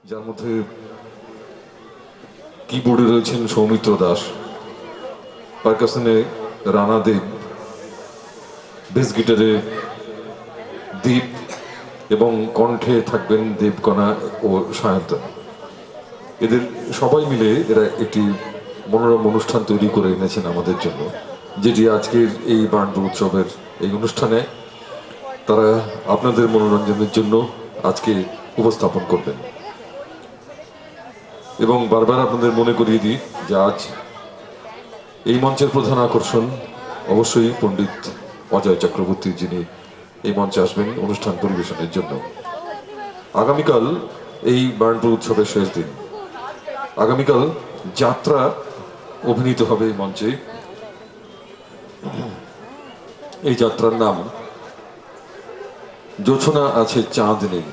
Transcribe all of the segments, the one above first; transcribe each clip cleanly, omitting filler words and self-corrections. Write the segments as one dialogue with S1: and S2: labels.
S1: যার মধ্যে কিবোর্ডে রয়েছেন সৌমিত্র দাস, পারকাশনে রানা দেব, বেস গিটারে দীপ এবং কণ্ঠে থাকবেন দেবকণা ও সায়ন্তন। এদের সবাই মিলে এরা একটি মনোরম অনুষ্ঠান তৈরি করে এনেছেন আমাদের জন্য, যেটি আজকের এই বার্নপুর উৎসবের এই অনুষ্ঠানে তারা আপনাদের মনোরঞ্জনের জন্য আজকে উপস্থাপন করবেন। এবং বারবার আপনাদের মনে করিয়ে দিই যে আজ এই মঞ্চের প্রধান আকর্ষণ অবশ্যই পণ্ডিত অজয় চক্রবর্তী, যিনি এই মঞ্চে আসবেন অনুষ্ঠান পরিবেশনের জন্য। আগামীকাল এই বার্নপুর উৎসবের শেষ দিন। আগামীকাল যাত্রা অভিনীত হবে এই মঞ্চে। এই যাত্রার নাম জোছনা আছে চাঁদ নেই।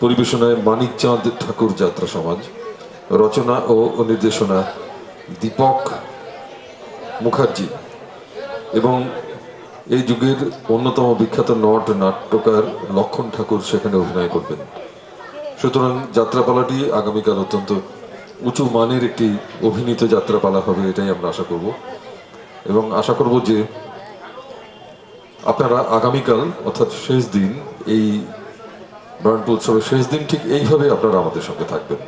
S1: পরিবেশনায় মানিক চাঁদ ঠাকুর যাত্রা সমাজ। রচনা ও নির্দেশনা দীপক মুখার্জি। এবং এই যুগের অন্যতম বিখ্যাত নট নাট্যকার লক্ষণ ঠাকুর সেখানে অভিনয় করবেন। সুতরাং যাত্রাপালাটি আগামীকাল অত্যন্ত উঁচু মানের একটি অভিনীত যাত্রাপালা হবে, এটাই আমরা আশা করব। এবং আশা করব যে আপনারা আগামীকাল অর্থাৎ শেষ দিন, এই বার্নপুর উৎসবের শেষ দিন ঠিক এইভাবে আপনারা আমাদের সঙ্গে থাকবেন।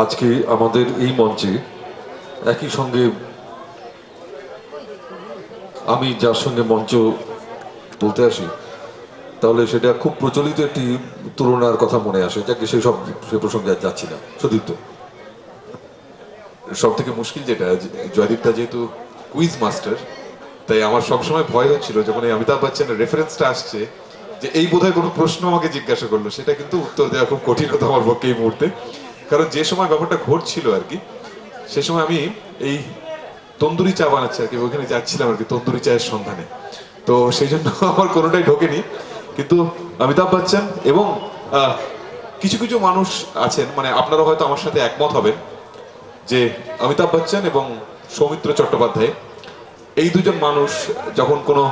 S1: আজকে আমাদের এই মঞ্চে একই সঙ্গে আমি যার সঙ্গে মঞ্চ বলতে আসি, তাহলে সেটা খুব প্রচলিত একটি তুলনার কথা মনে আসে, যাকে সে প্রসঙ্গে আর যাচ্ছি না। সুদীপ্ত,
S2: সব থেকে মুশকিল যেটা, জয়দীপটা যেহেতু কুইজ মাস্টার, তাই আমার সবসময় ভয় হচ্ছিল যখন এই অমিতাভ বচ্চনের রেফারেন্সটা আসছে যে এই বোধহয় কোনো প্রশ্ন আমাকে জিজ্ঞাসা করলো, সেটা কিন্তু উত্তর দেওয়া খুব কঠিন হতো আমার পক্ষে এই মুহূর্তে। কারণ যে সময় ব্যাপারটা ঘটছিল আর কি, সে সময় আমি এই তন্দুরি চা বানাচ্ছি আর কি, ওখানে যাচ্ছিলাম আর কি তন্দুরি চায়ের সন্ধানে। তো সেই জন্য আমার কোনোটাই ঢোকেনি। কিন্তু অমিতাভ বচ্চন এবং কিছু কিছু মানুষ আছেন, মানে আপনারা হয়তো আমার সাথে একমত হবেন যে অমিতাভ বচ্চন এবং সৌমিত্র চট্টোপাধ্যায়, এই দুজন মানুষ যখন কোনো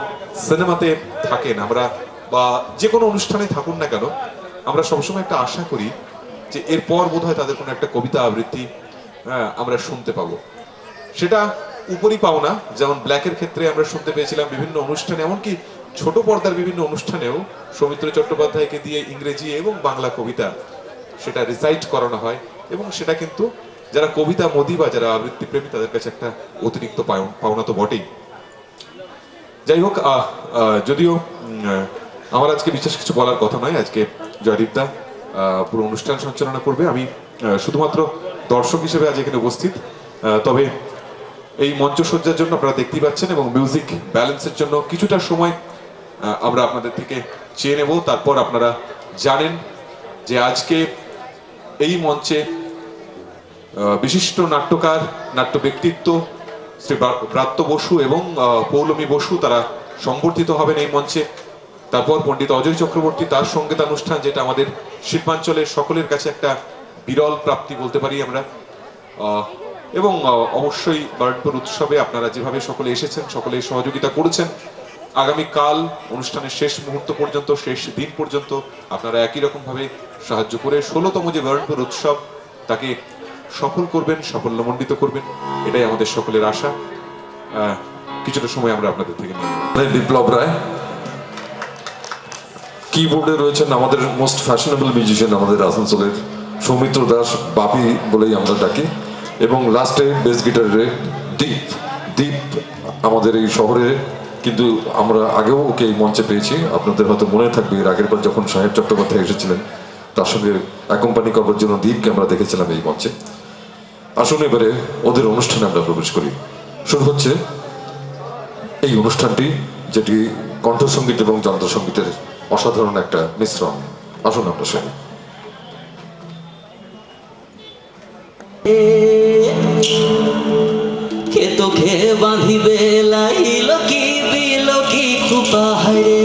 S2: সিনেমাতে থাকেন, আমরা বা যে কোনো অনুষ্ঠানে থাকুন না কেন, আমরা সবসময় একটা আশা করি যে এরপর বোধহয় তাদের কোনো একটা কবিতা আবৃত্তি আমরা শুনতে পাবো। সেটা উপরই পাও না, যেমন ব্ল্যাকের ক্ষেত্রে আমরা শুনতে পেয়েছিলাম বিভিন্ন অনুষ্ঠানে, এমনকি ছোট পর্দার বিভিন্ন অনুষ্ঠানেও সৌমিত্র চট্টোপাধ্যায়কে দিয়ে ইংরেজি এবং বাংলা কবিতা সেটা রিসাইট করানো হয়। এবং সেটা কিন্তু যারা কবিতা মোদি বা যারা আবৃত্তি প্রেমী তাদের কাছে একটা অতিরিক্ত পাওনা তো বটেই। যাই হোক, যদিও আমার আজকে বিশেষ কিছু বলার কথা নয়, আজকে জয়দীপদা পুরো অনুষ্ঠান সঞ্চালনা করবে। আমি শুধুমাত্র দর্শক হিসেবে আজ এখানে উপস্থিত। তবে এই মঞ্চসজ্জার জন্য আপনারা দেখতেই পাচ্ছেন এবং মিউজিক ব্যালেন্সের জন্য কিছুটা সময় আমরা আপনাদের থেকে চেয়ে নেব। তারপর আপনারা জানেন যে আজকে এই মঞ্চে বিশিষ্ট নাট্যকার, নাট্য ব্যক্তিত্ব শ্রী ব্রাত্য বসু এবং পৌলমী বসু তারা সংবর্ধিত হবেন এই মঞ্চে। তারপর পণ্ডিত অজয় চক্রবর্তী, তার সঙ্গীতানুষ্ঠান, যেটা আমাদের শিল্পাঞ্চলের সকলের কাছে একটা বিরল প্রাপ্তি বলতে পারি আমরা। এবং অবশ্যই বার্নপুর উৎসবে আপনারা যেভাবে সকলে এসেছেন, সকলে সহযোগিতা করেছেন, আগামীকাল অনুষ্ঠানের শেষ মুহূর্ত পর্যন্ত, শেষ দিন পর্যন্ত আপনারা একই রকম ভাবে সাহায্য করে 16তম যে বার্নপুর উৎসব তাকে সফল করবেন, সাফল্যমণ্ডিত করবেন, এটাই আমাদের সকলের আশা। কিছুটা সময় আমরা আপনাদের থেকে নিয়ে নেব।
S1: বিপ্লব রায় কিবোর্ডে রয়েছেন আমাদের মোস্ট ফ্যাশনেবল মিউজিশিয়ান, আমাদের আসানসোলের সৌমিত্র দাস, বাপি বলেই আমরা ডাকি। এবং লাস্টে বেস গিটারে দীপ। দীপ আমাদের এই শহরে, কিন্তু আমরা আগেও ওকে এই মঞ্চে পেয়েছি। আপনাদের হয়তো মনে থাকবে এর আগের বার যখন সাহেব চট্টোপাধ্যায় এসেছিলেন, তার সঙ্গে অ্যাকম্পানি করবার জন্য দীপকে আমরা দেখেছিলাম এই মঞ্চে। আসুন এবারে ওদের অনুষ্ঠানে আমরা প্রবেশ করি। শুরু হচ্ছে এই অনুষ্ঠানটি, যেটি কণ্ঠসঙ্গীত এবং যন্ত্রসঙ্গীতের অসাধারণ একটা মিশ্রণ। আসুন আমরা শুনি।
S3: কে তোকে বাঁধিবে লাইল কি বিল কি কুপাহারে,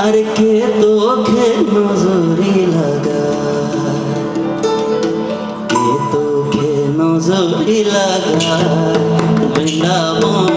S3: আর কে তোকে নজরে লাগা, কে তোকে নজরে লাগা, বৃন্দাবন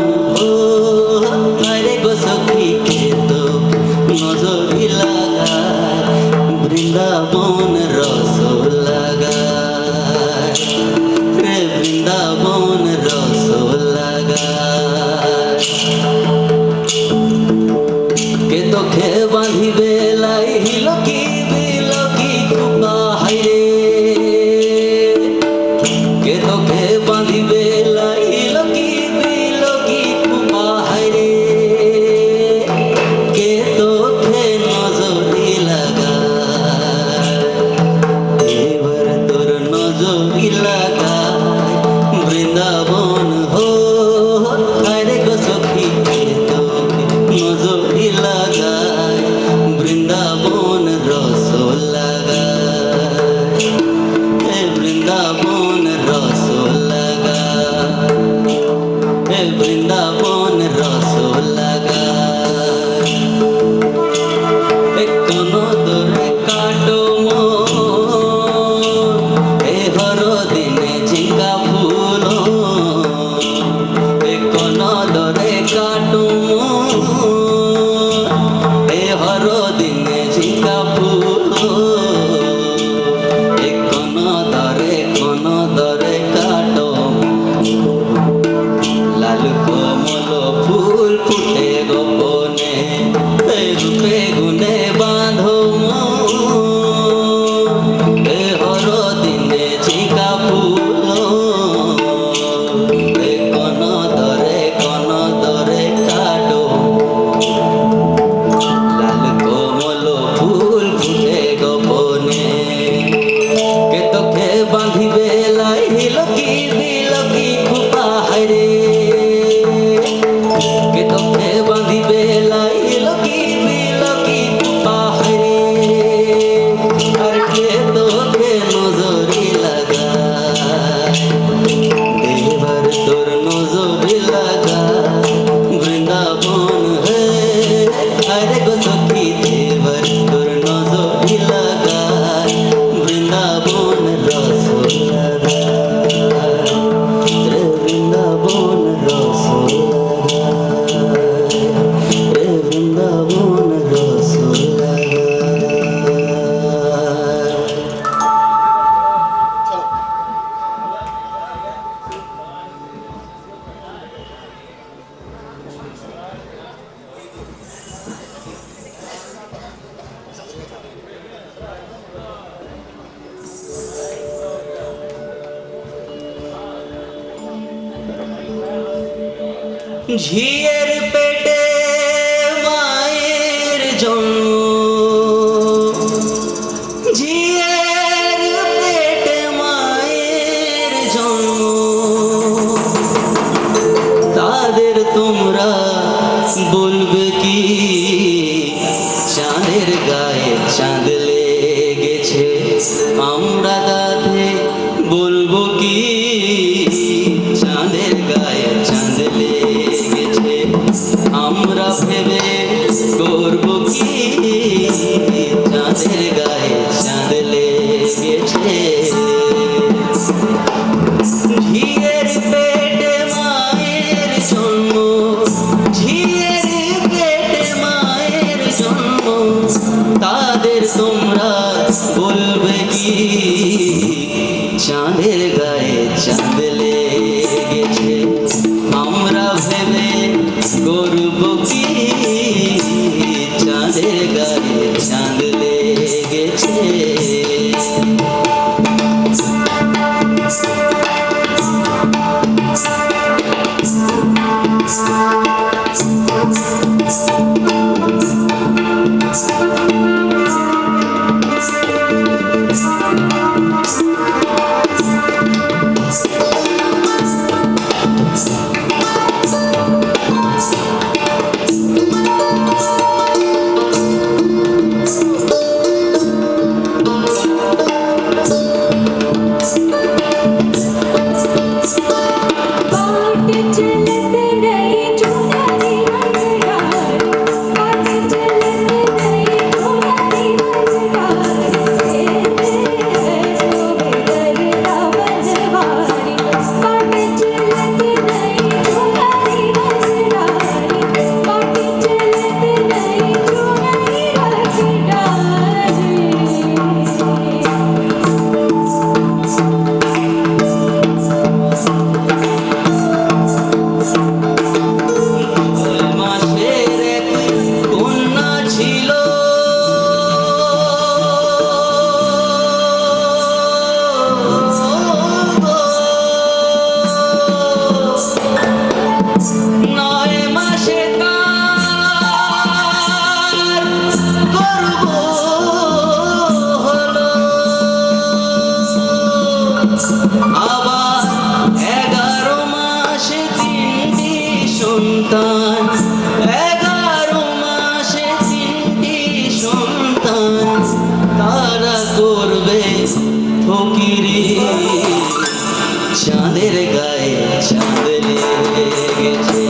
S3: বৃন্দাবন রস লাগায় কোন দরে কাটো এ হর দিনে ঝিঙ্গা ফুল কোন দরে কাটো এ হর দিনে ঝিঙ্গা ফুল কোন দরে কাটো লাল কমল ফুল ফুটে গোপনে রূপে গুনে বাঁধো এ হর দিনে ঝিঙ্গা ফুল কোন দরে কাটো লাল কমল ফুল ফুটে গোপনে কে তোকে বাঁধিবে লাইল কি দিল কি খুপা হায়রে কে তোকে বাঁধিবে লাইল কি দিল কি খুপা হায়রে আর কে তোকে নজরি লাগায় দেবার তোর নজরি লাগায় বৃন্দাবন হে আরে গো সখী দেবার তোর নজরি লাগায় বৃন্দাবন রস লাগায় রে বৃন্দাবন রস লাগায় রে বৃন্দাবন রস লাগায় ঝিয়ের পেটে মায়ের জন্ম ঝিয়ের পেটে মায়ের জন্ম তাদের তোমরা বলবে কি চাঁদের গায়ে চাঁদ লেগেছে আমরা তাতে বলবো কি চাঁদের গায়ে চাঁদ লেগেছে আমরা ভেবে করব কি চাঁদের গায়ে চাঁদ লেগেছে ঝিয়ের পেটে মায়ের জন্ম ঝিয়ের পেটে মায়ের জন্ম তাদের তোমরা বলবে কি চাঁদের গায়ে চাঁদ লেগেছে আমরা ভেবে করব কি চাঁদের গায়ে চাঁদ লেগেছে সন্তান 11 মাসে 3টি সন্তান তারা করবে ফকিরি চাঁদের গায়ে চাঁদ লেগেছে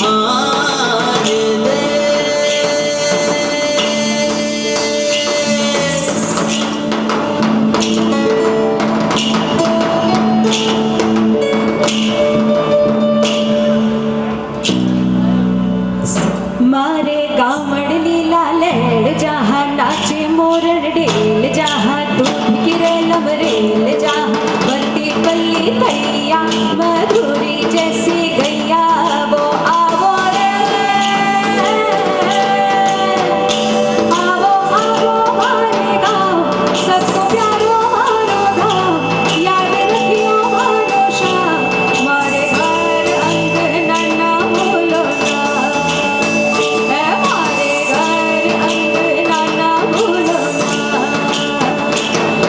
S3: भार दे
S4: मारे गावड़ लीला लैड़ जहाँ नाचे मोरन डेल जहाँ दूध गिरे लमरेल जहाँ बत्ती पल्ली भैया मधुरी जैसी गैया वो आवो रे आवो आवो मारे गाँव सबको प्यारो मारो गाँव याद रखियो मारो शाम मारे घर अंगना ना भूलो ना हमारे घर अंगना ना भूलो ना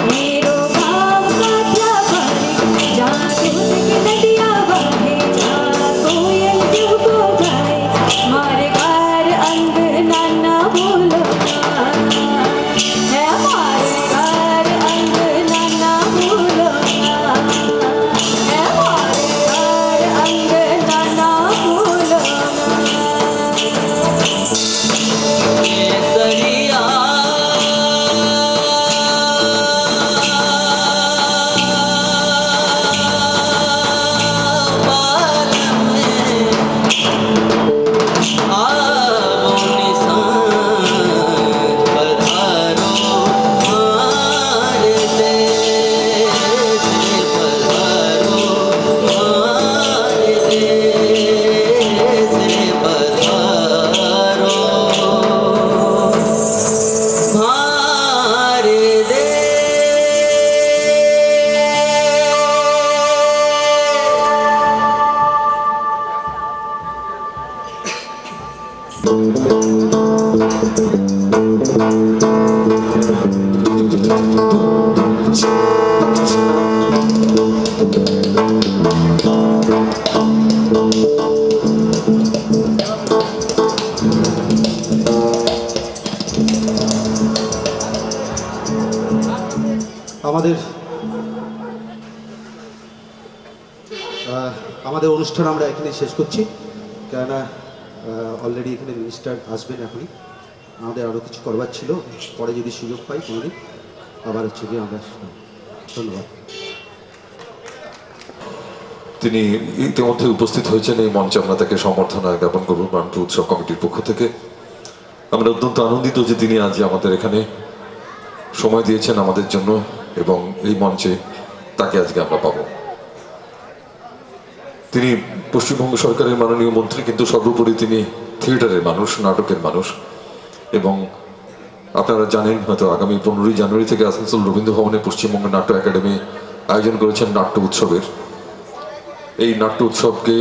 S4: मेरो गाँव काठिया भरे जहाँ दूध की नदियाँ बहे जहाँ कोयल क्यों को गाए हमारे घर अंगना ना भूलो ना हमारे घर अंगना ना भूलो ना हमारे घर अंगना ना भूलो ना
S3: केसरिया बाल में आवो निशान पधारो मार दे पधारो मार दे पधारो भार दे
S5: আমাদের আমাদের অনুষ্ঠান আমরা এখানে শেষ করছি কেননা অলরেডি এখানে মিনিস্টার আসবেন এখনই আমাদের আরও কিছু করবার ছিল পরে যদি সুযোগ পাই কোনোদিন আবার হচ্ছে গিয়ে আমরা ধন্যবাদ
S1: তিনি ইতিমধ্যে উপস্থিত হয়েছেন এই মঞ্চে আমরা তাকে সম্বর্ধনা জ্ঞাপন করব বান্টু উৎসব কমিটির পক্ষ থেকে আমরা অত্যন্ত আনন্দিত যে তিনি আজ আমাদের এখানে সময় দিয়েছেন আমাদের জন্য এবং এই মঞ্চে তাকে আজকে আমরা পাবো তিনি পশ্চিমবঙ্গ সরকারের মাননীয় মন্ত্রী কিন্তু সর্বোপরি তিনি থিয়েটারের মানুষ নাটকের মানুষ এবং আপনারা জানেন হয়তো আগামী 15ই জানুয়ারি থেকে আসানসোল রবীন্দ্র ভবনে পশ্চিমবঙ্গ নাট্য একাডেমি আয়োজন করেছেন নাট্য উৎসবের এই নাট্য উৎসবকে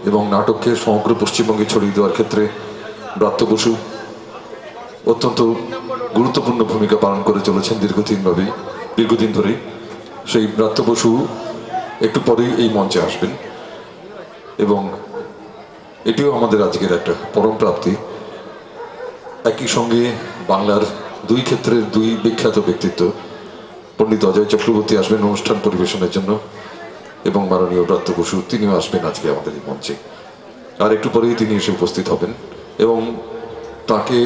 S1: এবং নাটককে সমগ্র পশ্চিমবঙ্গে ছড়িয়ে দেওয়ার ক্ষেত্রে ব্রাত্য বসু অত্যন্ত গুরুত্বপূর্ণ ভূমিকা পালন করে চলেছেন দীর্ঘদিন ধরেই সেই ব্রাত্য বসু একটু পরেই এই মঞ্চে আসবেন এবং এটিও আমাদের আজকের একটা পরম প্রাপ্তি একই সঙ্গে বাংলার দুই ক্ষেত্রের দুই বিখ্যাত ব্যক্তিত্ব পণ্ডিত অজয় চক্রবর্তী আসবেন অনুষ্ঠান পরিবেশনের জন্য এবং মাননীয় ব্রাত্য বসু তিনিও আসবেন আজকে আমাদের এই মঞ্চে আর একটু পরেই তিনি এসে উপস্থিত হবেন এবং তাকে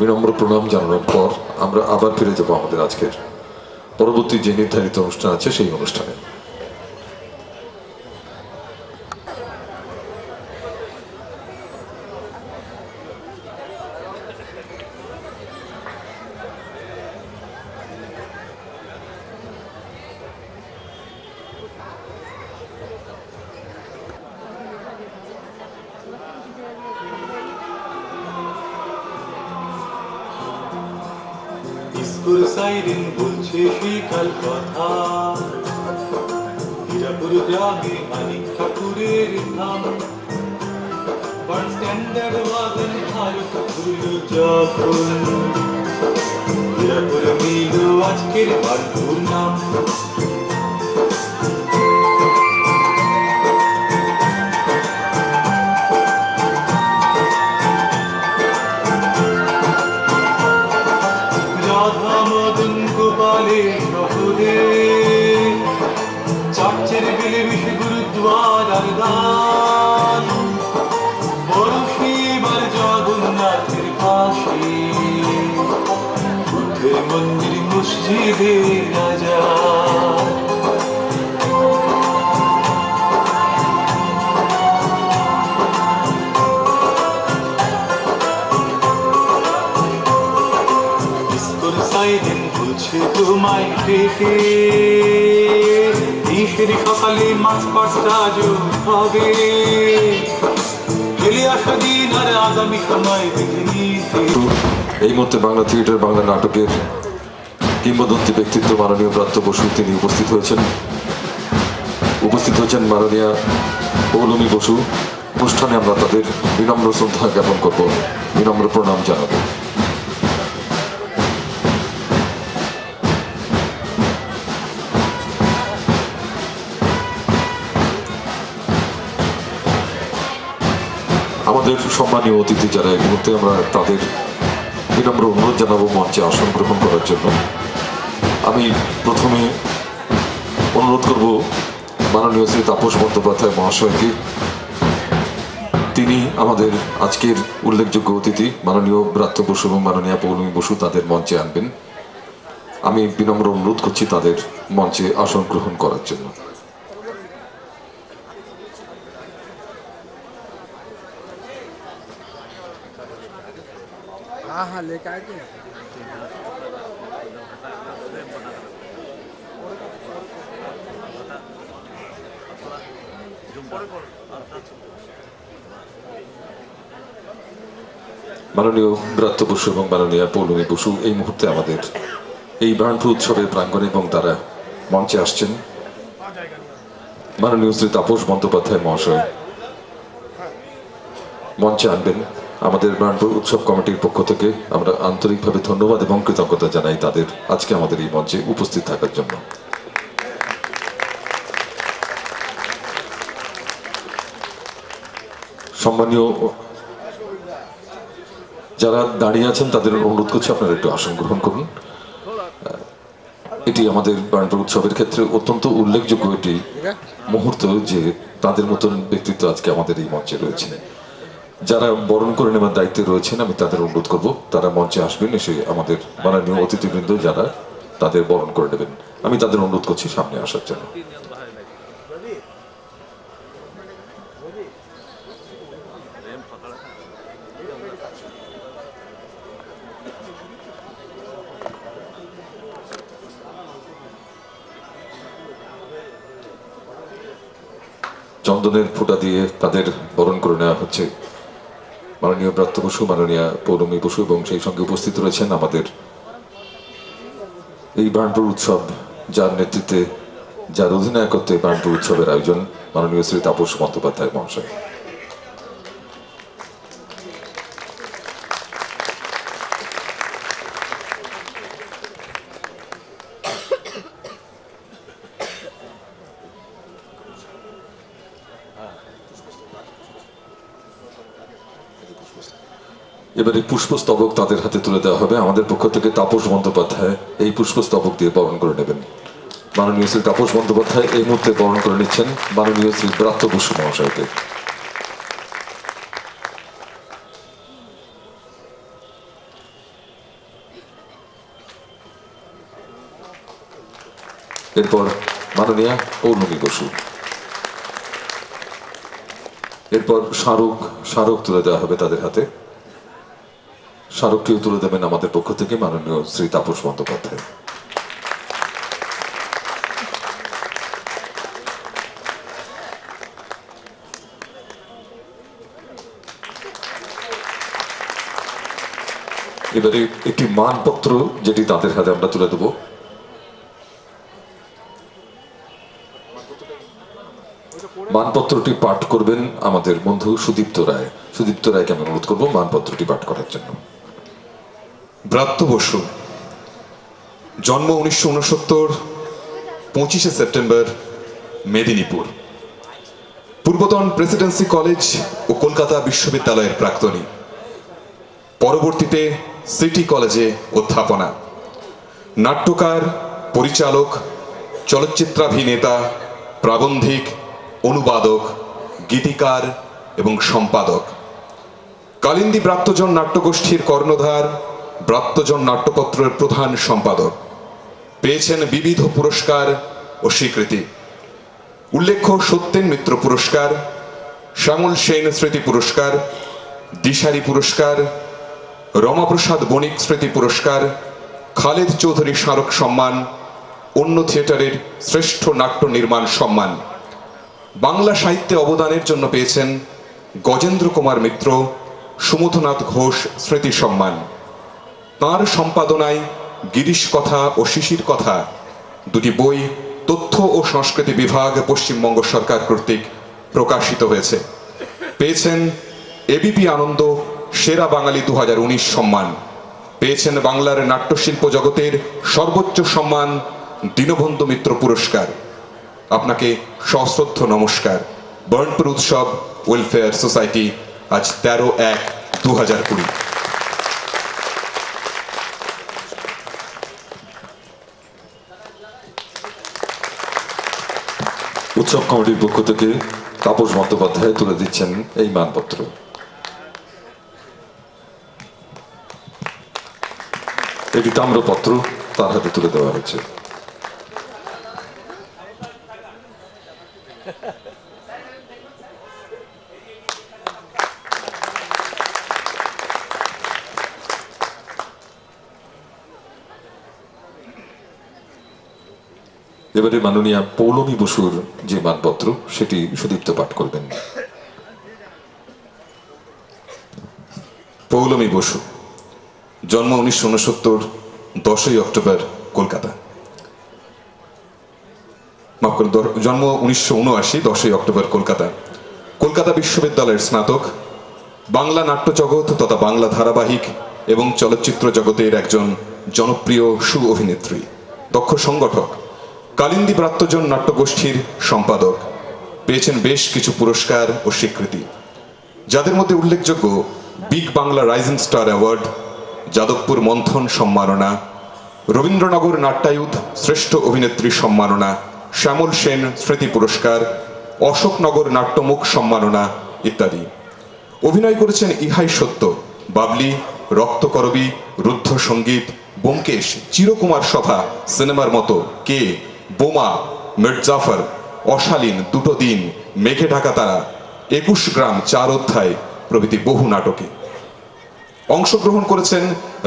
S1: বিনম্র প্রণাম জানানোর পর আমরা আবার ফিরে যাব আমাদের আজকের পরবর্তী যে নির্ধারিত অনুষ্ঠান আছে সেই অনুষ্ঠানে
S6: স্কুল সাইরেন বলছে শিকাল কথা হীরাপুর গ্রামে মানিক ঠাকুরের ধাম বাস স্ট্যান্ডার্ড ওয়াগন ভারত ঘুরল যখন হীরাপুর মিল আজকের বান্টুর নাম শহরে চার্চের বিলে মিশে গুরুদ্বার আর গান হে রাজা স্কুল সাইরেন বলছে তোমায় ডেকে ঈশের সকালে মাছ পাঁচটা হবে ফেলে আসা দিন আর আগামী সময় দেখে নিতে
S1: এই মুহূর্তে বাংলা থিয়েটার বাংলা নাটকের কিংবদন্তি ব্যক্তিত্ব মাননীয় ব্রাত্য বসু তিনি উপস্থিত হয়েছেন মাননীয় পৌলমী বসু। অনুষ্ঠানে আমরা তাদের বিনম্র শ্রদ্ধা জ্ঞাপন করব, বিনম্র প্রণাম জানাবো। আমাদের সম্মানীয় অতিথি যারা এই মুহূর্তে আমরা তাদের বিনম্র অনুরোধ জানাবো মঞ্চে আসন গ্রহণ করার জন্য। আমি প্রথমে অনুরোধ করব মাননীয় শ্রী তাপস বন্দ্যোপাধ্যায় মহাশয়কে, তিনি আমাদের আজকের উল্লেখযোগ্য অতিথি মাননীয় ব্রাত্য বসু এবং মাননীয় পৌলমী বসু তাদের মঞ্চে আনবেন। আমি বিনম্র অনুরোধ করছি তাদের মঞ্চে আসন গ্রহণ করার জন্য।
S7: हाँ लेकर आए थे
S1: মাননীয় ব্রাত্য বসু এবং মাননীয় পৌলমী বসু এই মুহূর্তে আমাদের এই বার্নপুর উৎসবের প্রাঙ্গণে এবং তারা মঞ্চে আসছেন। মাননীয় শ্রী তাপস বন্দ্যোপাধ্যায় মহাশয় মঞ্চে আনবেন। আমাদের বার্নপুর উৎসব কমিটির পক্ষ থেকে আমরা আন্তরিকভাবে ধন্যবাদ এবং কৃতজ্ঞতা জানাই তাদের আজকে আমাদের এই মঞ্চে উপস্থিত থাকার জন্য। সম্মানীয় যারা দাঁড়িয়ে আছেন তাদের অনুরোধ করছি আপনারা একটু আসন গ্রহণ করুন। এটি আমাদের বার্নপুর উৎসবের ক্ষেত্রে অত্যন্ত উল্লেখযোগ্য একটি মুহূর্ত যে তাদের মতন ব্যক্তিত্ব আজকে আমাদের এই মঞ্চে রয়েছে। যারা বরণ করে নেওয়ার দায়িত্বে রয়েছেন আমি তাদের অনুরোধ করব তারা মঞ্চে আসবেন, এসে আমাদের মাননীয় অতিথিবৃন্দ যারা তাদের বরণ করে নেবেন আমি তাদের অনুরোধ করছি সামনে আসার জন্য। চন্দনের ফোঁটা দিয়ে তাদের বরণ করে নেওয়া হচ্ছে মাননীয় ব্রাত্য বসু, মাননীয় পৌলমী বসু এবং সেই সঙ্গে উপস্থিত রয়েছেন আমাদের এই বার্নপুর উৎসব যার নেতৃত্বে যার অধিনায়কত্বে বার্নপুর উৎসবের আয়োজন মাননীয় শ্রী তাপস বন্দ্যোপাধ্যায় মহাশয়। এবারে পুষ্পস্তবক তাদের হাতে তুলে দেওয়া হবে। আমাদের পক্ষ থেকে তাপস বন্দ্যোপাধ্যায় এই পুষ্পস্তবক দিয়ে বরণ করে নেবেন। মাননীয় শ্রী তাপস বন্দ্যোপাধ্যায় এই মুহূর্তে বরণ করে নিচ্ছেন মাননীয় শ্রী ব্রাত্য বসু মহাশয়কে। এরপর মাননীয় পৌলমী বসু, এরপর স্মারক তুলে দেওয়া হবে তাদের হাতে। স্মারকটিও তুলে দেবেন আমাদের পক্ষ থেকে মাননীয় শ্রী তাপস বন্দ্যোপাধ্যায়। এবারে একটি মানপত্র যেটি তাদের হাতে আমরা তুলে দেব। মানপত্রটি পাঠ করবেন আমাদের বন্ধু সুদীপ্ত রায়। সুদীপ্ত রায়কে আমি অনুরোধ করবো মানপত্রটি পাঠ করার জন্য।
S2: ব্রাত্য বসু, জন্ম 1969, 25শে সেপ্টেম্বর, মেদিনীপুর। পূর্বতন প্রেসিডেন্সি কলেজ ও কলকাতা বিশ্ববিদ্যালয়ের প্রাক্তনী, পরবর্তীতে সিটি কলেজে অধ্যাপনা। নাট্যকার, পরিচালক, চলচ্চিত্রাভিনেতা, প্রাবন্ধিক, অনুবাদক, গীতিকার এবং সম্পাদক। কালিন্দী ব্রাত্যজন নাট্যগোষ্ঠীর কর্ণধার, ব্রাত্যজন নাট্যপত্রের প্রধান সম্পাদক। পেয়েছেন বিবিধ পুরস্কার ও স্বীকৃতি। উল্লেখ্য সত্যেন মিত্র পুরস্কার, শ্যামল সেন স্মৃতি পুরস্কার, দিশারি পুরস্কার, রমাপ্রসাদ বণিক স্মৃতি পুরস্কার, খালেদ চৌধুরী স্মারক সম্মান, অন্য থিয়েটারের শ্রেষ্ঠ নাট্য নির্মাণ সম্মান। বাংলা সাহিত্যে অবদানের জন্য পেয়েছেন গজেন্দ্র কুমার মিত্র, সুমথনাথ ঘোষ স্মৃতি সম্মান। তাঁর সম্পাদনায় গিরিশ কথা ও শিশির কথা দুটি বই তথ্য ও সংস্কৃতি বিভাগ, পশ্চিমবঙ্গ সরকার কর্তৃক প্রকাশিত হয়েছে। পেয়েছেন এবিপি আনন্দ সেরা বাঙালি 2019 সম্মান। পেয়েছেন বাংলার নাট্যশিল্প জগতের সর্বোচ্চ সম্মান দীনবন্ধু মিত্র পুরস্কার। আপনাকে সশ্রদ্ধ নমস্কার। বর্ণপুর উৎসব ওয়েলফেয়ার সোসাইটি, আজ 13/1/2020।
S1: উৎসব কমিটির পক্ষ থেকে তাপস বন্দ্যোপাধ্যায় তুলে দিচ্ছেন এই মানপত্র। এটি তাম্রপত্র তার হাতে তুলে দেওয়া হয়েছে। এবারে মাননীয়া পৌলমী বসুর যে মানপত্র সেটি সুদীপ্ত পাঠ করবেন।
S2: পৌলমী বসু, জন্ম 1969, 10ই অক্টোবর, কলকাতা। মাফ করুন, জন্ম 1979, 10ই অক্টোবর, কলকাতা। কলকাতা বিশ্ববিদ্যালয়ের স্নাতক, বাংলা নাট্যজগৎ তথা বাংলা ধারাবাহিক এবং চলচ্চিত্র জগতের একজন জনপ্রিয় সু অভিনেত্রী, দক্ষ সংগঠক, কালিন্দী ব্রাত্যজন নাট্যগোষ্ঠীর সম্পাদক। পেয়েছেন বেশ কিছু পুরস্কার ও স্বীকৃতি, যাদের মধ্যে উল্লেখযোগ্য big Bangla rising star award, Jadavpur মন্থন সম্মাননা, রবীন্দ্রনগর নাট্যায়ুধ শ্রেষ্ঠ অভিনেত্রী সম্মাননা, শ্যামল সেন স্মৃতি পুরস্কার, অশোকনগর নাট্যমুখ সম্মাননা ইত্যাদি। অভিনয় করেছেন ইহাই সত্য, বাবলি, রক্তকরবী, রুদ্ধ সঙ্গীত, ব্যোমকেশ, চিরকুমার সভা, সিনেমার মতো, কে, বোমা, মির্জাফর, অশালীন, দুটো দিন, মেঘে ঢাকা তারা, 21 গ্রাম, 4 অধ্যায় প্রভৃতি বহু নাটকে। অংশগ্রহণ করেছেন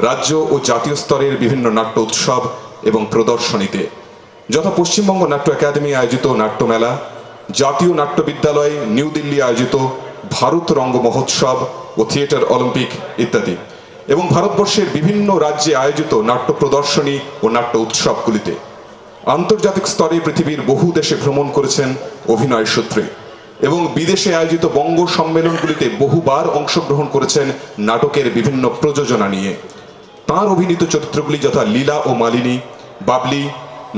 S2: রাজ্য ও জাতীয় স্তরের বিভিন্ন নাট্য উৎসব এবং প্রদর্শনীতে, যথা পশ্চিমবঙ্গ নাট্য একাডেমি আয়োজিত নাট্যমেলা, জাতীয় নাট্য বিদ্যালয় নিউ দিল্লি আয়োজিত ভারত রঙ্গ মহোৎসব ও থিয়েটার অলিম্পিক ইত্যাদি, এবং ভারতবর্ষের বিভিন্ন রাজ্যে আয়োজিত নাট্য প্রদর্শনী ও নাট্য উৎসবগুলিতে। আন্তর্জাতিক স্তরে পৃথিবীর বহু দেশে ভ্রমণ করেছেন অভিনয় সূত্রে, এবং বিদেশে আয়োজিত বঙ্গ সম্মেলনগুলিতে বহুবার অংশগ্রহণ করেছেন নাটকের বিভিন্ন প্রযোজনা নিয়ে। তাঁর অভিনীত চরিত্রগুলি যথা লীলা ও মালিনী, বাবলি,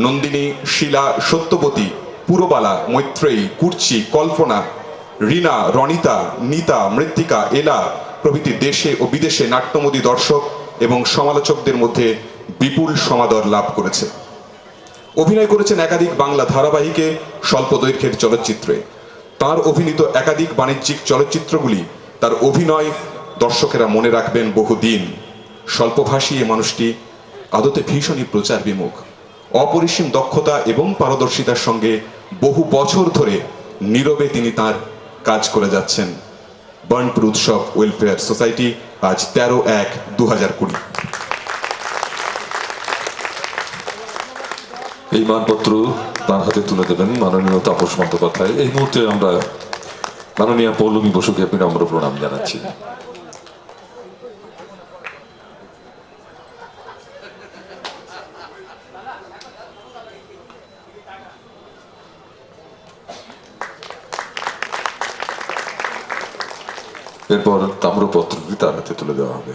S2: নন্দিনী, শিলা, সত্যবতী, পুরবালা, মৈত্রেয়ী, কুর্চি, কল্পনা, রীনা, রণিতা, নিতা, মৃত্তিকা, এলা প্রভৃতি দেশে ও বিদেশে নাট্যমোদী দর্শক এবং সমালোচকদের মধ্যে বিপুল সমাদর লাভ করেছে। অভিনয় করেছেন একাধিক বাংলা ধারাবাহিকে, স্বল্প দৈর্ঘ্যের চলচ্চিত্রে। তার অভিনীত একাধিক বাণিজ্যিক চলচ্চিত্রগুলি তার অভিনয় দর্শকেরা মনে রাখবেন বহুদিন। স্বল্পভাষী এ মানুষটি আদতে ভীষণই প্রচার বিমুখ। অপরিসীম দক্ষতা এবং পারদর্শিতার সঙ্গে বহু বছর ধরে নীরবে তিনি তার কাজ করে যাচ্ছেন। বর্ণপুর উৎসব ওয়েলফেয়ার সোসাইটি, আজ 13/1/2020।
S1: এই মানপত্র তার হাতে তুলে দেবেন মাননীয় তাপস বন্দ্যোপাধ্যায়। এই মুহূর্তে আমরা মাননীয় পৌলমী বসুকে বিনম্র প্রণাম জানাচ্ছি। এরপর তাম্রপত্রটি তার হাতে তুলে দেওয়া হবে।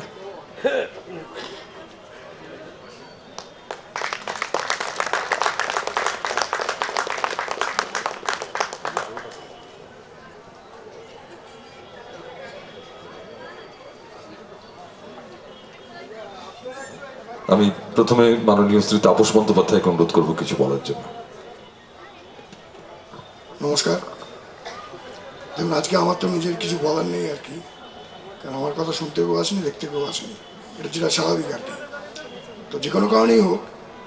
S1: আমি প্রথমে মাননীয় শ্রী তাপস বন্দ্যোপাধ্যায়কে অনুরোধ করবো কিছু বলার জন্য।
S7: নমস্কার। দেখুন, আজকে আমার তো নিজের কিছু বলার নেই আর কি, কারণ আমার কথা শুনতে কেউ আসেনি, দেখতে কেউ আসেনি, এটা যেটা স্বাভাবিক আর কি। তো যে কোনো কারণেই হোক,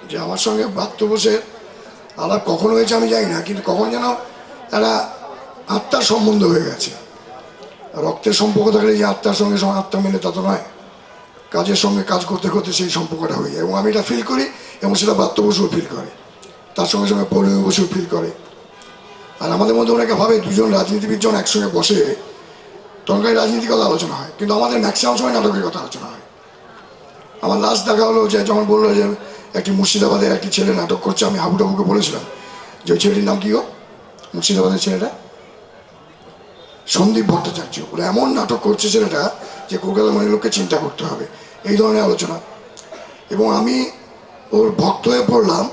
S7: যে আমার সঙ্গে ব্রাত্য বসে আলাপ কখন হয়েছে আমি জানি না, কিন্তু কখন যেন একটা আত্মার সম্বন্ধ হয়ে গেছে। রক্তের সম্পর্ক থাকলে যে আত্মার সঙ্গে আত্মা মেলে তা তো নয়, কাজের সঙ্গে কাজ করতে করতে সেই সম্পর্কটা হয়ে যায়, এবং আমি এটা ফিল করি এবং সেটা ব্রাত্য বসুও ফিল করে, তার সঙ্গে সঙ্গে পৌলমী বসুও ফিল করে। আর আমাদের মধ্যে অনেকে ভাবে দুজন রাজনীতিবিদ যখন একসঙ্গে বসে তখনকার রাজনীতির কথা আলোচনা হয়, কিন্তু আমাদের ম্যাক্সিমাম সময় নাটকের কথা আলোচনা হয়। আমার লাস্ট দেখা হলো যে যখন বললো যে একটি মুর্শিদাবাদের একটি ছেলে নাটক করছে, আমি হাবুটাবুকে বলেছিলাম যে ওই ছেলেটির নাম কি গো, মুর্শিদাবাদের ছেলেটা সন্দীপ ভট্টাচার্য, বলে এমন নাটক করছে ছেলেটা যে কলকাতার অনেক লোককে চিন্তা করতে হবে, এই ধরনের আলোচনা। এবং আমি ওর ভক্ত হয়ে পড়লাম।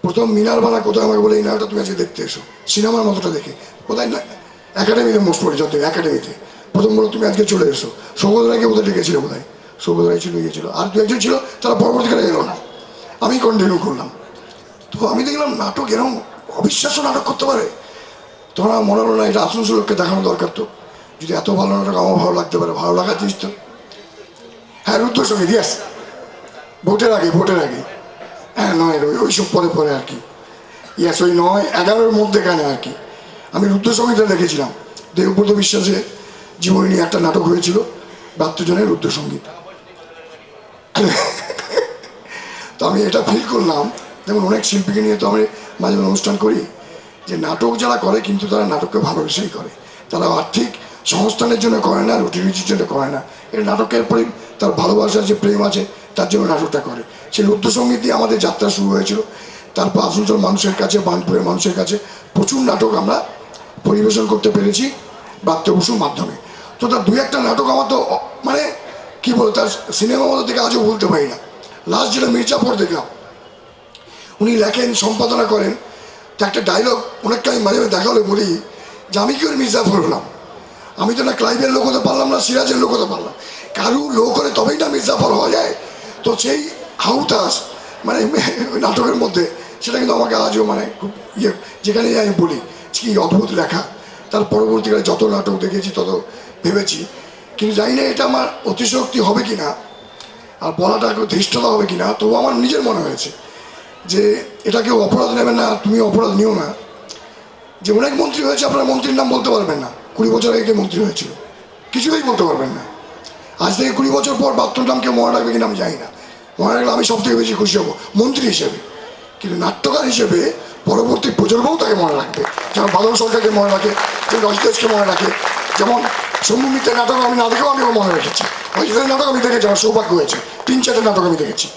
S7: প্রথম মিনারবালা কোথায় আমাকে বলে এই নাটকটা তুমি আজকে দেখতে এসো, সিনেমার মতোটা দেখে, কোথায় না একাডেমিতে মোস্ট পড়ে যত একাডেমিতে প্রথম বলো তুমি আজকে চলে এসো, সৌগত রায়কে বোধহয় ডেকেছিল, বোধ হয় সৌগত রায় ছিল, গিয়েছিল, আর দু একজন ছিল, তারা পরবর্তীকালে এলো না, আমি কন্টিনিউ করলাম। তো আমি দেখলাম নাটক এরকম অবিশ্বাস্য নাটক করতে পারে। তখন আমার মনে হলো না, এটা আসানসোল লোককে দেখানো দরকার, তো যদি এত ভালো নাটক আমার ভালো লাগতে পারে, ভালো লাগার জিনিস তো। হ্যাঁ, রুদ্রসঙ্গীত, ইয়েস, ভোটের আগে হ্যাঁ, নয় ওইসব পরে পরে আর কি, ইয়েস, ওই 9-11-র মধ্যে কেন আর কি। আমি রুদ্রসঙ্গীতটা দেখেছিলাম, দেবব্রত বিশ্বাসের জীবনী নিয়ে একটা নাটক হয়েছিল, বাদ্যজনের রুদ্রসঙ্গীত। তো আমি এটা ফিল করলাম, যেমন অনেক শিল্পীকে নিয়ে তো আমি মাঝে মাঝে অনুষ্ঠান করি, যে নাটক যারা করে কিন্তু তারা নাটককে ভালোবেসেই করে, তারা আর্থিক সংস্থানের জন্য করে না, রুটি রুচির জন্য করে না, এর নাটকের পরে তার ভালোবাসার যে প্রেম আছে তার জন্য নাটকটা করে। সেই রুদ্রসঙ্গীত দিয়ে আমাদের যাত্রা শুরু হয়েছিল। তারপর আসানসোল মানুষের কাছে, বার্নপুরের মানুষের কাছে প্রচুর নাটক আমরা পরিবেশন করতে পেরেছি ব্রাত্য বসুর মাধ্যমে। তো তার দু একটা নাটক আমার তো মানে কী বলবো, তার সিনেমা মতো থেকে আজও বলতে পারি না। লাস্ট যেটা মির্জাপুর দেখলাম, উনি লেখেন, সম্পাদনা করেন, তো একটা ডায়লগ অনেকটা আমি মাঝে মাঝে দেখা হলে বলি যে আমি কি করে মির্জাফর হলাম, আমি তো না ক্লাইবের লোক হতে পারলাম না সিরাজের লোক হতে পারলাম, কারু লোক হলে তবেই না মির্জাফর হওয়া যায়। তো সেই হাউতাস মানে নাটকের মধ্যে, সেটা কিন্তু আমাকে আজও মানে খুব ইয়ে, যেখানে আমি বলি কি অদ্ভুত লেখা। তার পরবর্তীকালে যত নাটক দেখেছি তত ভেবেছি, কিন্তু জানি না এটা আমার অতিশক্তি হবে কি না, আর বলাটা একটু ধৃষ্টতা হবে কি না। তবু আমার নিজের মনে হয়েছে যে এটা কেউ অপরাধ নেবে না, তুমি অপরাধ নিও না। যে অনেক মন্ত্রী হয়েছে, আপনারা মন্ত্রীর নাম বলতে পারবেন না, 20 বছর আগে মন্ত্রী হয়েছিল, কিছুতেই বলতে পারবেন না। আজ থেকে 20 বছর পর বাথরুম নাম কেউ মনে রাখবে কিনা আমি জানি না, মনে রাখলে আমি সব থেকে বেশি খুশি হবো মন্ত্রী হিসেবে। কিন্তু নাট্যকার হিসেবে পরবর্তী প্রজন্মও তাকে মনে রাখবে, যেমন বাদল সরকারকে মনে রাখে, যেমন অজিতেশকে মনে রাখে, যেমন শম্ভু মিত্রের নাটক আমি না দেখেও আমিও মনে রেখেছি, অজিতের নাটক আমি দেখেছি, আমার সৌভাগ্য হয়েছে, 3-4টে নাটক আমি দেখেছি,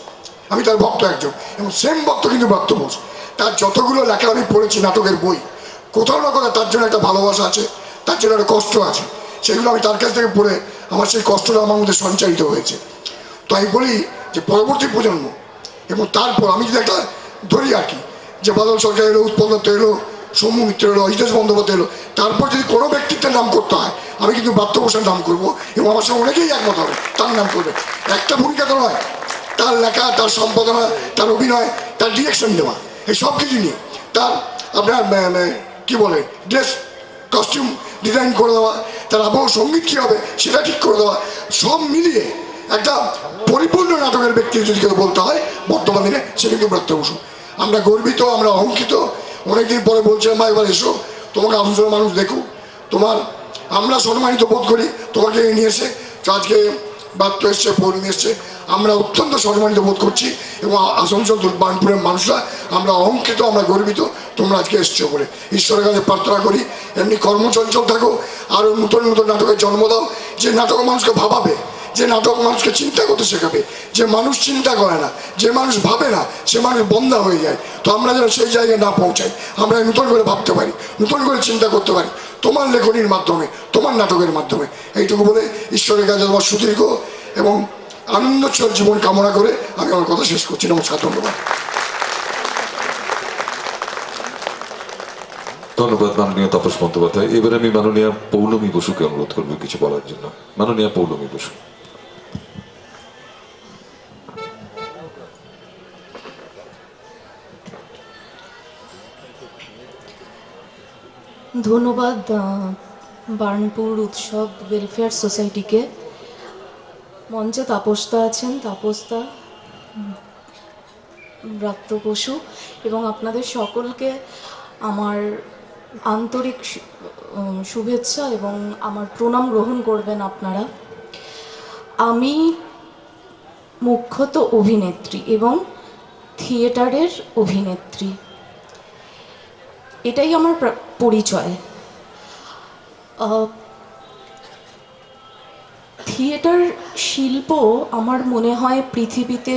S7: আমি তার ভক্ত একজন। এবং সেম ভক্ত কিন্তু ব্রাত্য বোস, তার যতগুলো লেখা আমি পড়েছি নাটকের বই, কোথাও না কোথাও তার জন্য একটা ভালোবাসা আছে, তার জন্য একটা কষ্ট আছে, সেগুলো আমি তার কাছ থেকে পড়ে আমার সেই কষ্টটা আমার মধ্যে সঞ্চারিত হয়েছে। তো আমি বলি যে পরবর্তী প্রজন্ম, এবং তারপর আমি যদি একটা ধরি আর কি, যে বাদল সরকার এলো, উৎপল দত্ত এলো, সৌম্য মিত্র এলো, অজিতেশ বন্দ্যোপাধ্যায় এলো, তারপর যদি কোনো ব্যক্তিত্বের নাম করতে হয় আমি কিন্তু ব্রাত্য বোসের নাম করবো, এবং আমার সঙ্গে অনেকেই একমত হবে, তার নাম করবে। একটা ভূমিকা তো নয়, তার লেখা, তার সম্পাদনা, তার অভিনয়, তার ডিরেকশন দেওয়া, এই সব কিছু নিয়ে তার আপনার কী বলে ড্রেস কস্টিউম ডিজাইন করে দেওয়া, তার আবহ সঙ্গীত কী হবে সেটা ঠিক করে দেওয়া, সব মিলিয়ে একটা পরিপূর্ণ নাটকের ব্যক্তি যদি কেউ বলতে হয় বর্তমান দিনে, সে কিন্তু ব্রাত্য বসু। আমরা গর্বিত, আমরা অহংকিত। অনেকদিন পরে বলছিলাম মা এবার এসো, তোমাকে আসানসোলের মানুষ দেখুক, তোমার আমরা সম্মানিত বোধ করি তোমাকে নিয়ে এসে। তো আজকে ব্রাত্য এসছে, পৌর্ণিমী এসছে, আমরা অত্যন্ত সম্মানিত বোধ করছি, এবং আসানসোল বার্নপুরের মানুষরা আমরা অহংকৃত, আমরা গর্বিত তোমরা আজকে এসছো বলে। ঈশ্বরের কাছে প্রার্থনা করি এমনি কর্মচঞ্চল থাকো, আরও নতুন নতুন নাটকের জন্ম দাও, যে নাটক মানুষকে ভাবাবে, যে নাটক মানুষকে চিন্তা করতে শেখাবে। যে মানুষ চিন্তা করে না, যে মানুষ ভাবে না, সে মানুষ বন্ধা হয়ে যায়। তো আমরা যেন সেই জায়গায় না পৌঁছাই, আমরা নতুন করে ভাবতে পারি, নতুন করে চিন্তা করতে পারি, তোমার লেখনীর মাধ্যমে, তোমার নাটকের মাধ্যমে। এইটুকু বলে ঈশ্বরের কাছে তোমার সুদীর্ঘ এবং আনন্দোচ্ছল জীবন কামনা করে আমি আমার কথা শেষ করছি। নমস্কার, ধন্যবাদ।
S1: ধন্যবাদ মাননীয় তাপস বন্দ্যোপাধ্যায়। এবারে আমি মাননীয় পৌলমী বসুকে অনুরোধ করবো কিছু বলার জন্য। মাননীয় পৌলমী বসু।
S8: ধন্যবাদ বার্নপুর উৎসব ওয়েলফেয়ার সোসাইটিকে। মঞ্চে তাপসদা আছেন, তাপসদা ব্রাত্য বসু এবং আপনাদের সকলকে আমার আন্তরিক শুভেচ্ছা এবং আমার প্রণাম গ্রহণ করবেন আপনারা। আমি মুখ্যত অভিনেত্রী এবং থিয়েটারের অভিনেত্রী, এটাই আমার পরিচয়। থিয়েটার শিল্প আমার মনে হয় পৃথিবীতে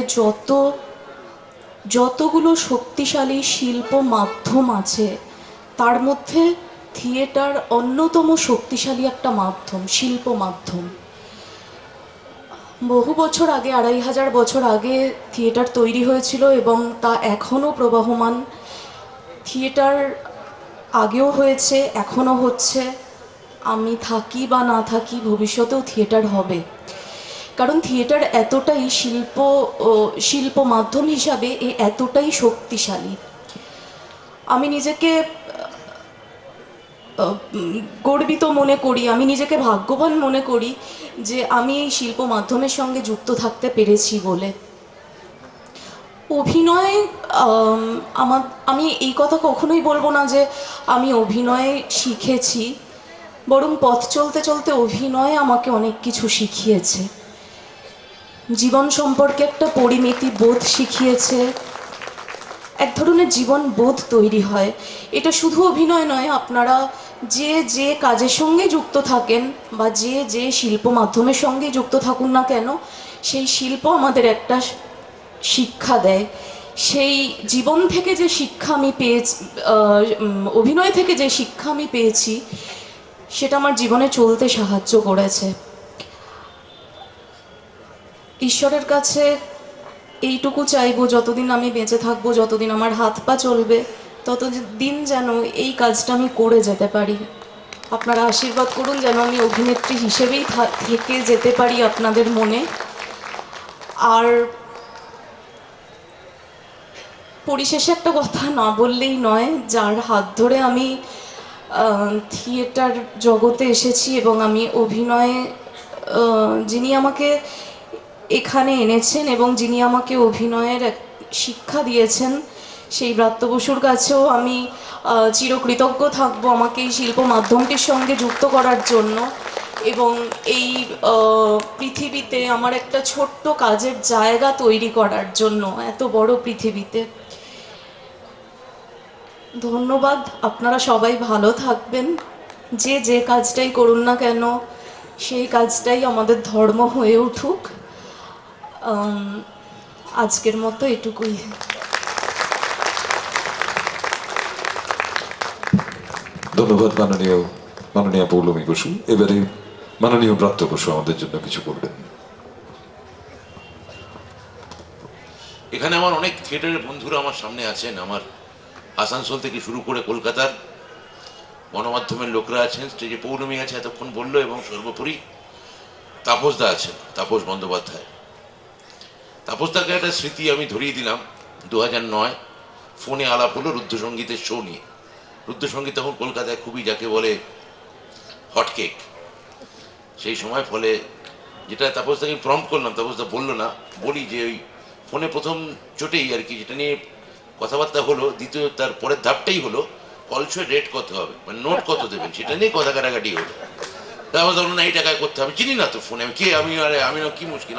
S8: যতগুলো শক্তিশালী শিল্প মাধ্যম আছে তার মধ্যে থিয়েটার অন্যতম শক্তিশালী একটা মাধ্যম, শিল্প মাধ্যম। বহু বছর আগে, 2500 বছর আগে থিয়েটার তৈরি হয়েছিল এবং তা এখনও প্রবাহমান। থিয়েটার আগেও হয়েছে, এখনও হচ্ছে। আমি থাকি বা না থাকি, ভবিষ্যতেও থিয়েটার হবে, কারণ থিয়েটার এতটাই শিল্প মাধ্যম হিসাবে এতটাই শক্তিশালী। আমি নিজেকে গর্বিত মনে করি, আমি নিজেকে ভাগ্যবান মনে করি যে আমি এই শিল্প মাধ্যমের সঙ্গে যুক্ত থাকতে পেরেছি বলে। অভিনয়, আমি এই কথা কখনোই বলবো না যে আমি অভিনয় শিখেছি, বরং পথ চলতে চলতে অভিনয় আমাকে অনেক কিছু শিখিয়েছে। জীবন সম্পর্কে একটা পরিমিতি বোধ শিখিয়েছে, এক ধরনের জীবন বোধ তৈরি হয়। এটা শুধু অভিনয় নয়, আপনারা যে কাজের সঙ্গে যুক্ত থাকেন বা যে শিল্প মাধ্যমের সঙ্গে যুক্ত থাকুন না কেন, সেই শিল্প আমাদের একটা শিক্ষা দেয়। সেই জীবন থেকে যে শিক্ষা আমি পেয়েছি, অভিনয় থেকে যে শিক্ষা আমি পেয়েছি, সেটা আমার জীবনে চলতে সাহায্য করেছে। ঈশ্বরের কাছে এইটুকু চাইবো, যতদিন আমি বেঁচে থাকবো, যতদিন আমার হাত পা চলবে, ততদিন যেন এই কাজটা আমি করে যেতে পারি। আপনারা আশীর্বাদ করুন যেন আমি অভিনেত্রী হিসেবেই থেকে যেতে পারি আপনাদের মনে। আর পরিশেষে একটা কথা না বললেই নয়, যার হাত ধরে আমি থিয়েটার জগতে এসেছি এবং আমি অভিনয়ে, যিনি আমাকে এখানে এনেছেন এবং যিনি আমাকে অভিনয়ের শিক্ষা দিয়েছেন, সেই ব্রাত্য বসুর কাছেও আমি চিরকৃতজ্ঞ থাকবো আমাকে এই শিল্প মাধ্যমটির সঙ্গে যুক্ত করার জন্য এবং এই পৃথিবীতে আমার একটা ছোট্ট কাজের জায়গা তৈরি করার জন্য, এত বড় পৃথিবীতে। ধন্যবাদ। আপনারা সবাই ভালো থাকবেন। যে কাজটাই করুন না কেন, সেই কাজটাই আমাদের ধর্ম হয়ে উঠুক। আজকের মতো এটুকুই।
S1: ধন্যবাদ মাননীয় পৌলমী বসু। এবারে মাননীয় ব্রাত্য বসু আমাদের জন্য কিছু বলবেন।
S9: এখানে আমার অনেক থিয়েটারের বন্ধুরা আমার সামনে আছেন, আমার আসানসোল থেকে শুরু করে কলকাতার গণমাধ্যমের লোকরা আছেন, স্টেজে পৌলমী আছে এতক্ষণ বললো, এবং সর্বোপরি তাপসদা আছেন, তাপস বন্দ্যোপাধ্যায়। তাপসদাকে একটা স্মৃতি আমি ধরিয়ে দিলাম। 2009 ফোনে আলাপ হলো রুদ্রসঙ্গীতের শো নিয়ে। রুদ্রসঙ্গীত তখন কলকাতায় খুবই, যাকে বলে হটকেক সেই সময়। ফলে যেটা তাপসদাকে প্রম্পট করলাম, তাপসদা বললো না, বলি যে ওই ফোনে প্রথম চোটেই আর কি, যেটা নিয়ে কথাবার্তা হলো, দ্বিতীয় তার পরের ধাপটাই হলো কলসে রেট কত হবে, মানে নোট কত দেবেন, সেটা নিয়ে কথা কাটাকাটি হলো। তারপর ধরুন না, এই টাকায় করতে হবে, চিনি না তো ফোনে আমি কে, আমি না কি মুশকিল,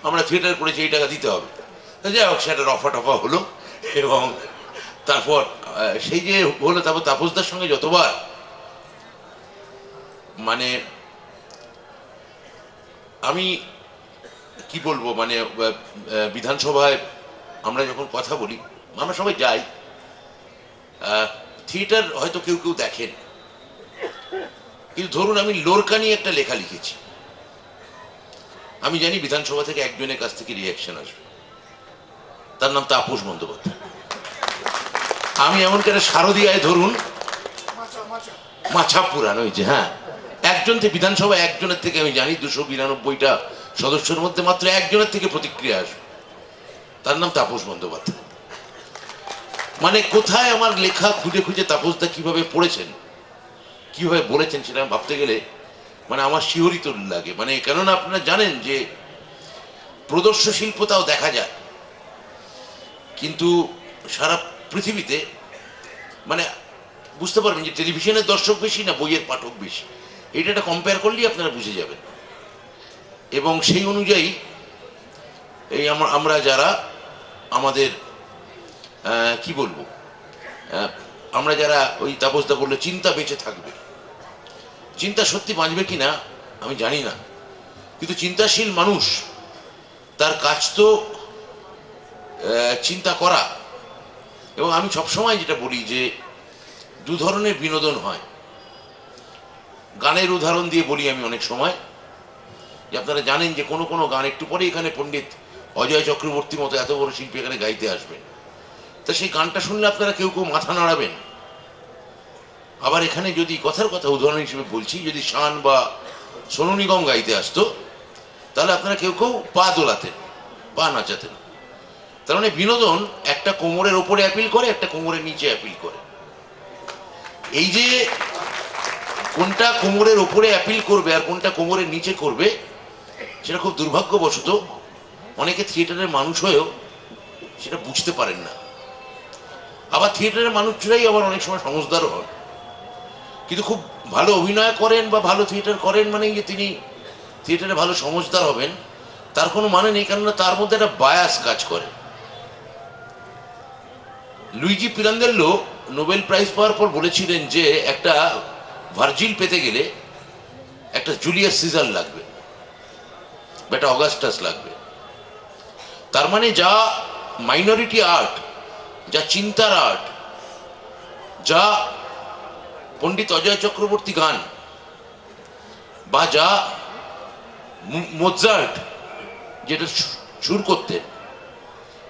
S9: আমরা থিয়েটার করেছি, এই টাকা দিতে হবে। যাই হোক, সেটা রফা টফা হলো এবং তারপর সেই যে হলো, তারপর তাপসদার সঙ্গে যতবার মানে আমি কি বলবো, মানে বিধানসভায় আমরা যখন কথা বলি, আমরা সবাই যাই, থিয়েটার হয়তো কেউ কেউ দেখেন, কিন্তু ধরুন আমি লোরকা নিয়ে একটা লেখা লিখেছি, আমি জানি বিধানসভা থেকে একজনের কাছ থেকে রিয়াকশন আসবে, তার নাম তাপস বন্দ্যোপাধ্যায়। আমি এমনকি একটা শারদীয়ায় ধরুন মাছা পুরান হয়েছে, হ্যাঁ, একজন থেকে বিধানসভা একজনের থেকে আমি জানি 292টা সদস্যের মধ্যে মাত্র একজনের থেকে প্রতিক্রিয়া আসবে, তার নাম তাপস বন্দ্যোপাধ্যায়। মানে কোথায় আমার লেখা খুঁজে খুঁজে তাপসদা কিভাবে পড়েছেন, কিভাবে বলেছেন, সেটা ভাবতে গেলে মানে আমার শিহরিত লাগে। মানে কেননা আপনারা জানেন যে প্রদর্শ শিল্প তাও দেখা যায়, কিন্তু সারা পৃথিবীতে মানে বুঝতে পারবেন যে টেলিভিশনের দর্শক বেশি না বইয়ের পাঠক বেশি, এটা একটা কম্পেয়ার করলেই আপনারা বুঝে যাবেন। এবং সেই অনুযায়ী এই আমরা যারা আমাদের কি বলবো, আমরা যারা ওই তাপসদা বললো চিন্তা বেঁচে থাকবে, চিন্তা সত্যি বাঁচবে কিনা আমি জানি না, কিন্তু চিন্তাশীল মানুষ তার কাজ তো চিন্তা করা। এবং আমি সবসময় যেটা বলি যে দু ধরনের বিনোদন হয়। গানের উদাহরণ দিয়ে বলি আমি অনেক সময়, যে আপনারা জানেন যে কোনো কোনো গান, একটু পরে এখানে পণ্ডিত অজয় চক্রবর্তীর মতো এত বড় শিল্পী এখানে গাইতে আসবেন, তা সেই গানটা শুনলে আপনারা কেউ কেউ মাথা নাড়াবেন। আবার এখানে যদি কথার কথা উদাহরণ হিসেবে বলছি, যদি শান বা সোনু নিগম গাইতে আসতো তাহলে আপনারা কেউ কেউ পা দোলাতেন, পা নাচাতেন। তার মানে বিনোদন একটা কোমরের ওপরে অ্যাপিল করে, একটা কোমরের নিচে অ্যাপিল করে। এই যে কোনটা কোমরের ওপরে অ্যাপিল করবে আর কোনটা কোমরের নিচে করবে, সেটা খুব দুর্ভাগ্যবশত অনেকে থিয়েটারের মানুষ হয়েও সেটা বুঝতে পারেন না। আবার থিয়েটারের মানুষরাই আবার অনেক সময় সমঝদারও হন, কিন্তু খুব ভালো অভিনয় করেন বা ভালো থিয়েটার করেন মানে যে তিনি থিয়েটারে ভালো সমঝদার হবেন তার কোনো মানে নেই, কেননা তার মধ্যে একটা বায়াস কাজ করে। লুইজি পিরান্দেল্লো নোবেল প্রাইজ পাওয়ার পর বলেছিলেন যে একটা ভার্জিল পেতে গেলে একটা জুলিয়াস সিজার লাগবে, একটা অগাস্টাস লাগবে। তার মানে যা মাইনরিটি আর্ট, যা চিন্তার আর্ট, যা পণ্ডিত অজয় চক্রবর্তী গান, বা যা মোৎসার্ট যেটা সুর করতেন,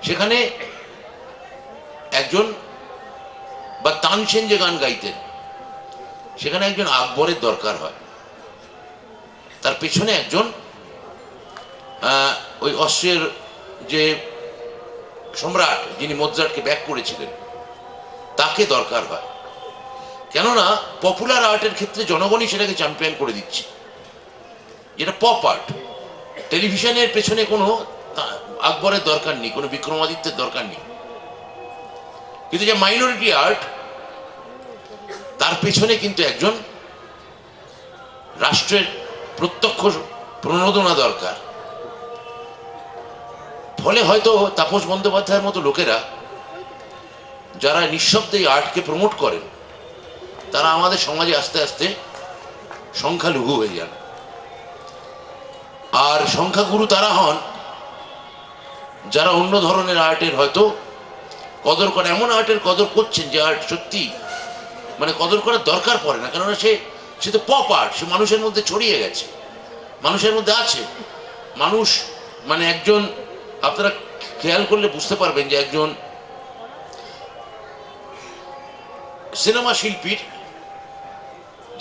S9: সেখানে একজন, বা তানসেন যে গান গাইতেন, সেখানে একজন আকবরের দরকার হয়। তার পেছনে একজন ওই অস্ট্রিয়ার যে সম্রাট যিনি মোৎসার্টকে ব্যাক করেছিলেন তাকে দরকার হয়। কেননা পপুলার আর্টের ক্ষেত্রে জনগণই সেটাকে চ্যাম্পিয়ন করে দিচ্ছে, যেটা পপ আর্ট। টেলিভিশনের পেছনে কোনো আকবরের দরকার নেই, কোনো বিক্রমাদিত্যের দরকার নেই, কিন্তু যে মাইনরিটি আর্ট তার পেছনে কিন্তু একজন রাষ্ট্রের প্রত্যক্ষ প্রণোদনা দরকার। ফলে হয়তো তাপস বন্দ্যোপাধ্যায়ের মতো লোকেরা যারা নিঃশব্দে এই আর্টকে প্রমোট করেন, তারা আমাদের সমাজে আস্তে আস্তে সংখ্যালঘু হয়ে যান। আর সংখ্যাগুরু তারা হন যারা অন্য ধরনের আর্টের হয়তো কদর করে, এমন আর্টের কদর করছেন যে আর্ট সত্যি মানে কদর করার দরকার পড়ে না, কেননা সে তো পপ আর্ট, সে মানুষের মধ্যে ছড়িয়ে গেছে, মানুষের মধ্যে আছে। মানুষ মানে একজন, আপনারা খেয়াল করলে বুঝতে পারবেন যে একজন সিনেমা শিল্পীর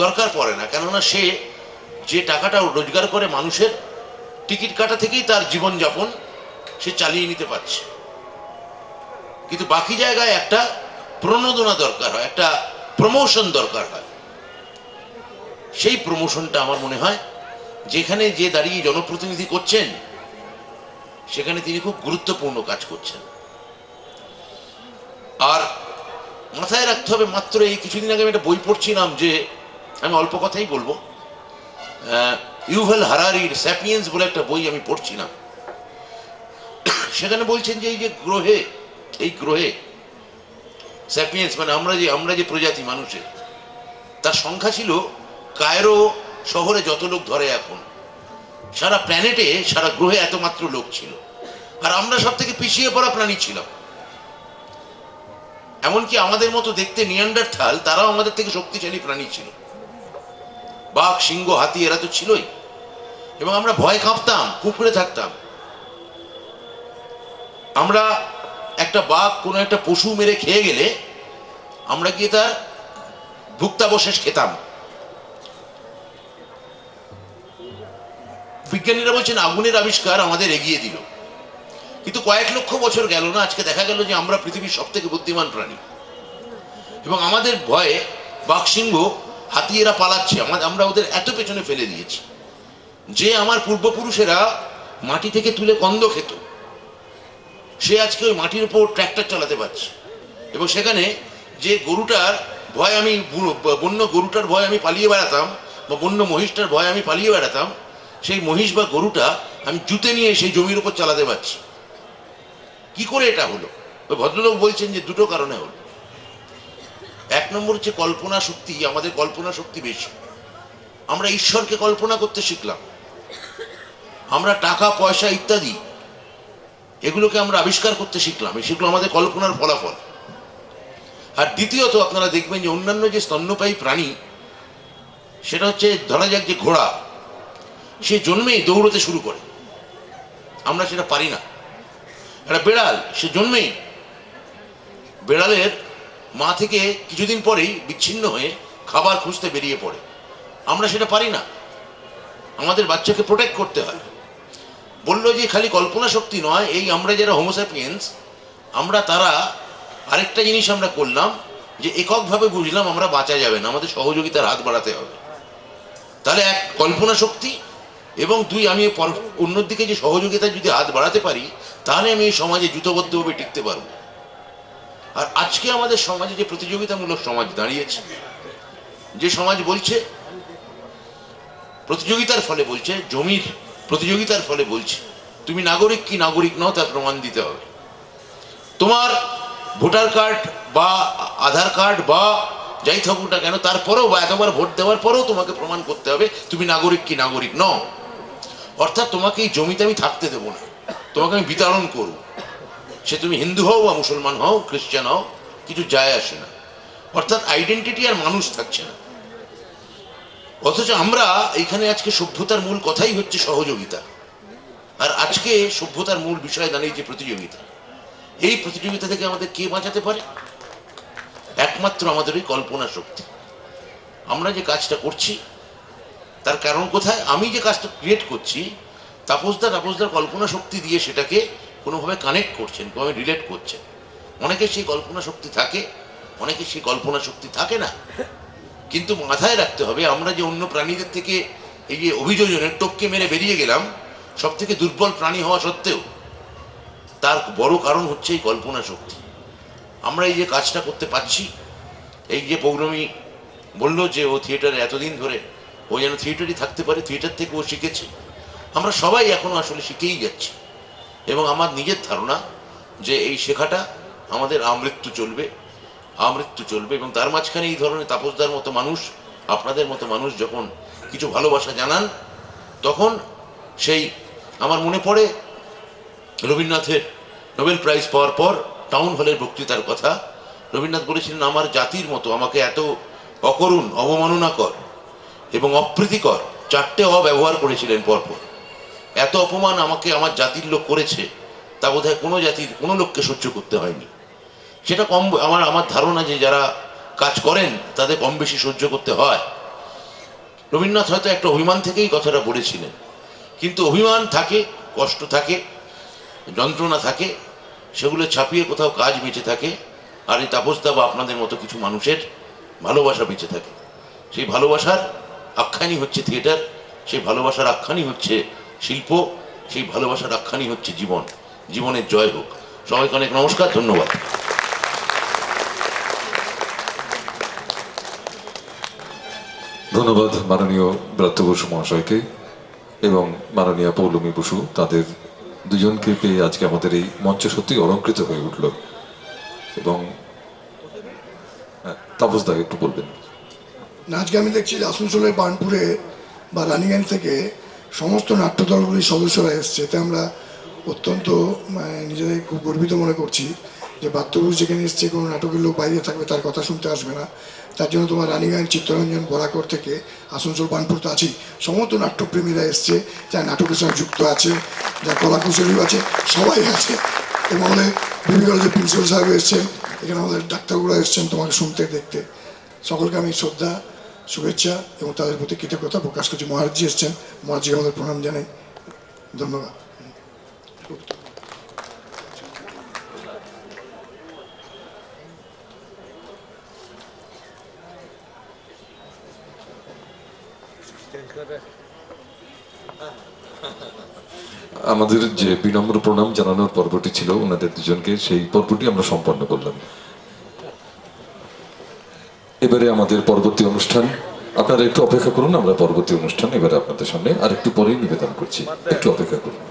S9: দরকার পড়ে না, কেননা সে যে টাকাটা রোজগার করে মানুষের টিকিট কাটা থেকেই তার জীবনযাপন সে চালিয়ে নিতে পারছে। কিন্তু বাকি জায়গায় একটা প্রণোদনা দরকার হয়, একটা প্রমোশন দরকার হয়। সেই প্রমোশনটা আমার মনে হয় যেখানে যে দাঁড়িয়ে জনপ্রতিনিধি করছেন সেখানে তিনি খুব গুরুত্বপূর্ণ কাজ করছেন। আর মাথায় রাখতে হবে, মাত্র এই কিছুদিন আগে আমি একটা বই পড়ছিলাম, যে আমি অল্প কথাই বলবো, ইউভেল হারারির স্যাপিয়েন্স বলে একটা বই আমি পড়ছিলাম। সেখানে বলছেন যে এই গ্রহে স্যাপিয়েন্স মানে আমরা যে প্রজাতি মানুষের, তার সংখ্যা ছিল কায়রো শহরে যত লোক ধরে এখন, সারা প্ল্যানেটে সারা গ্রহে এত মাত্র লোক ছিল। আর আমরা সব থেকে পিছিয়ে পড়া প্রাণী ছিলাম। এমনকি আমাদের মতো দেখতে নিয়ান্ডারথাল, তারাও আমাদের থেকে শক্তিশালী প্রাণী ছিল। বাঘ, সিংহ, হাতি এরা তো ছিলই, এবং আমরা ভয় কাঁপতাম, কুঁকড়ে থাকতাম। আমরা একটা বাঘ কোনো একটা পশু মেরে খেয়ে গেলে আমরা গিয়ে তার ভুক্তাবশেষ খেতাম। বিজ্ঞানীরা বলছেন আগুনের আবিষ্কার আমাদের এগিয়ে দিল, কিন্তু কয়েক লক্ষ বছর গেল না, আজকে দেখা গেল যে আমরা পৃথিবীর সব থেকে বুদ্ধিমান প্রাণী, এবং আমাদের ভয়ে বাঘ, সিংহ, হাতি এরা পালাচ্ছে, আমরা ওদের এত পেছনে ফেলে দিয়েছি যে আমার পূর্বপুরুষেরা মাটি থেকে তুলে কন্দ খেত, সে আজকে ওই মাটির উপর ট্র্যাক্টর চালাতে পারছে। এবং সেখানে যে গরুটার ভয় আমি বন্য গরুটার ভয় আমি পালিয়ে বেড়াতাম, বা বন্য মহিষটার ভয় আমি পালিয়ে বেড়াতাম, সেই মহিষ বা গরুটা আমি জুতে নিয়ে সেই জমির উপর চালাতে পারছি। কি করে এটা হলো? ওই ভদ্রলোক বলছেন যে দুটো কারণে হলো। এক নম্বর হচ্ছে কল্পনা শক্তি, আমাদের কল্পনা শক্তি বেশি। আমরা ঈশ্বরকে কল্পনা করতে শিখলাম, আমরা টাকা পয়সা ইত্যাদি এগুলোকে আমরা আবিষ্কার করতে শিখলাম, সেগুলো আমাদের কল্পনার ফলাফল। আর দ্বিতীয়ত আপনারা দেখবেন যে অন্যান্য যে স্তন্যপায়ী প্রাণী, সেটা হচ্ছে ধরা যাক যে ঘোড়া, সে জন্মেই দৌড়তে শুরু করে, আমরা সেটা পারি না। একটা বেড়াল, সে জন্মেই বেড়ালের মা থেকে কিছুদিন পরেই বিচ্ছিন্ন হয়ে খাবার খুঁজতে বেরিয়ে পড়ে, আমরা সেটা পারি না। আমাদের বাচ্চাকে প্রোটেক্ট করতে হয়। বললো যে খালি কল্পনা শক্তি নয়, এই আমরা যারা হোমোস্যাপিয়েন্স, আমরা তারা আরেকটা জিনিস আমরা করলাম যে এককভাবে বুঝলাম আমরা বাঁচা যাবে না, আমাদের সহযোগিতার হাত বাড়াতে হবে। তাহলে এক কল্পনা শক্তি, এবং দুই আমি অন্যদিকে যে সহযোগিতার যদি হাত বাড়াতে পারি, তাহলে আমি এই সমাজে জুতবদ্ধভাবে টিকতে পারবো। আর আজকে আমাদের সমাজে যে প্রতিযোগিতামূলক সমাজ দাঁড়িয়েছে, যে সমাজ বলছে প্রতিযোগিতার ফলে, বলছে জমির প্রতিযোগিতার ফলে বলছে তুমি নাগরিক কি নাগরিক নও তার প্রমাণ দিতে হবে। তোমার ভোটার কার্ড বা আধার কার্ড বা যাই থাকুক না কেন, তারপরেও বা এতবার ভোট দেওয়ার পরেও তোমাকে প্রমাণ করতে হবে তুমি নাগরিক কি নাগরিক নও। অর্থাৎ তোমাকে এই জমিতে আমি থাকতে দেবো না, তোমাকে আমি বিতাড়ন করব। সে তুমি হিন্দু হও বা মুসলমান হও, খ্রিস্টান হও, কিছু যায় আসে না। অর্থাৎ আইডেন্টিটি আর মানুষ থাকছে না। অথচ আমরা এইখানে আজকে সভ্যতার মূল কথাই হচ্ছে সহযোগিতা, আর আজকে সভ্যতার মূল বিষয় দাঁড়িয়েছে প্রতিযোগিতা। এই প্রতিযোগিতা থেকে আমাদের কে বাঁচাতে পারে? একমাত্র আমাদের ওই কল্পনা শক্তি। আমরা যে কাজটা করছি তার কারণ কোথায়? আমি যে কাজটা ক্রিয়েট করছি, তাপসদার কল্পনা শক্তি দিয়ে সেটাকে কোনোভাবে কানেক্ট করছেন, কোনোভাবে রিলেট করছেন। অনেকে সেই কল্পনা শক্তি থাকে, অনেকে সেই কল্পনা শক্তি থাকে না। কিন্তু মাথায় রাখতে হবে, আমরা যে অন্য প্রাণীদের থেকে এই যে অভিযোজনের টপকে মেরে বেরিয়ে গেলাম, সব থেকে দুর্বল প্রাণী হওয়া সত্ত্বেও, তার বড় কারণ হচ্ছে এই কল্পনা শক্তি। আমরা এই যে কাজটা করতে পারছি, এই যে পৌর্ণমী বলল যে ও থিয়েটারে এতদিন ধরে, ও যেন থিয়েটারই থাকতে পারে, থিয়েটার থেকে ও শিখেছে। আমরা সবাই এখনো আসলে শিখেই যাচ্ছি, এবং আমার নিজের ধারণা যে এই শেখাটা আমাদের আমৃত্যু চলবে, আমৃত্যু চলবে। এবং তার মাঝখানে এই ধরনের তাপসদার মতো মানুষ, আপনাদের মতো মানুষ যখন কিছু ভালোবাসা জানান, তখন সেই আমার মনে পড়ে রবীন্দ্রনাথের নোবেল প্রাইজ পাওয়ার পর টাউন হলের বক্তৃতার কথা। রবীন্দ্রনাথ বলেছিলেন, আমার জাতির মতো আমাকে এত অকরুণ, অবমাননাকর এবং অপ্রীতিকর চারটে ব্যবহার করেছিলেন পরপর। এত অপমান আমাকে আমার জাতির লোক করেছে, তা বোধহয় কোনো জাতির কোনো লোককে সহ্য করতে হয়নি। সেটা কম, আমার ধারণা যে যারা কাজ করেন তাদের কম বেশি সহ্য করতে হয়। রবীন্দ্রনাথ হয়তো একটা অভিমান থেকেই কথাটা বলেছিলেন, কিন্তু অভিমান থাকে, কষ্ট থাকে, যন্ত্রণা থাকে, সেগুলো ছাপিয়ে কোথাও কাজ বেঁচে থাকে। আর এই তাপসদা বা আপনাদের মতো কিছু মানুষের ভালোবাসা বেঁচে থাকে। সেই ভালোবাসার আখ্যানই হচ্ছে থিয়েটার, সেই ভালোবাসার আখ্যানই হচ্ছে শিল্প, সেই ভালোবাসার আখ্যানই হচ্ছে জীবন। জীবনের জয় হোক। সবাইকে অনেক নমস্কার, ধন্যবাদ।
S1: ধন্যবাদ মাননীয় ব্রাত্য বসু মহাশয়কে এবং মাননীয় পৌলমী বসু। তাদের দুজনকে পেয়ে আজকে আমাদের এই মঞ্চ সত্যি অলঙ্কৃত হয়ে উঠল। এবং তাপসদা একটু বলবেন।
S7: না, আজকে আমি দেখছি যে আসানসোলের বার্নপুরে বা রানিগঞ্জ থেকে সমস্ত নাট্যদলগুলির সদস্যরা এসছে। এতে আমরা অত্যন্ত নিজেদের খুব গর্বিত মনে করছি যে বাত্যপুরুষ যেখানে এসছে, কোনো নাটকের লোক বাইরে থাকবে তার কথা শুনতে আসবে না। তার জন্য তোমার রানিগঞ্জ, চিত্তরঞ্জন, বরাকর থেকে আসানসোল, বার্নপুর তো আছেই, সমস্ত নাট্যপ্রেমীরা এসছে, যারা নাটকের সঙ্গে যুক্ত আছে, যারা কলাকুশলীও আছে, সবাই আছে। এবং আমাদের বিবি কলেজের প্রিন্সিপাল সাহেব এসছেন, এখানে আমাদের ডাক্তারগুলো এসছেন তোমাকে শুনতে দেখতে। সকলকে আমি শ্রদ্ধা, শুভেচ্ছা এবং তাদের প্রতি কৃতজ্ঞতা প্রকাশ করছি। মহারাজজি এসছেন, মহারাজজিকে আমাদের প্রণাম জানাই। ধন্যবাদ।
S1: আমাদের যে বিনম্র প্রণাম জানানোর পর্বটি ছিল ওনাদের দুজনকে, সেই পর্বটি আমরা সম্পন্ন করলাম। এবারে আমাদের পরবর্তী অনুষ্ঠান, আপনারা একটু অপেক্ষা করুন, আমরা পরবর্তী অনুষ্ঠান এবারে আপনাদের সামনে আর একটু পরেই নিবেদন করছি, একটু অপেক্ষা করুন।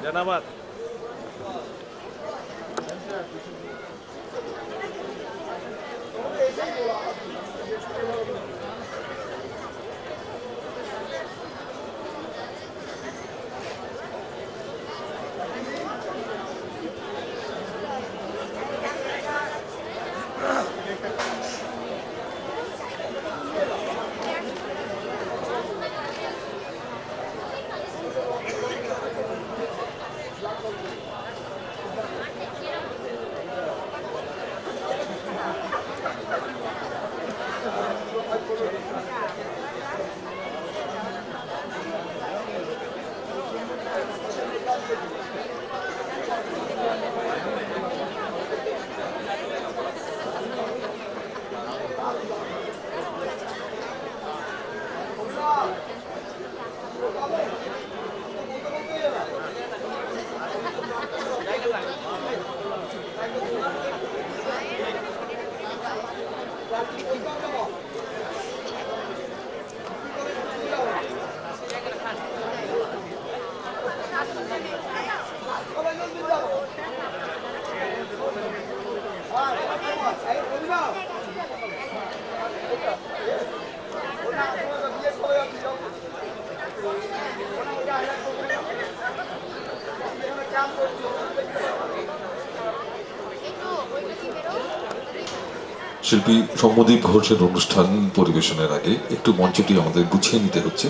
S1: শিল্পী সৌম্যদীপ ঘোষের অনুষ্ঠান পরিবেশনের আগে একটু মঞ্চটি আমাদের গুছিয়ে নিতে হচ্ছে,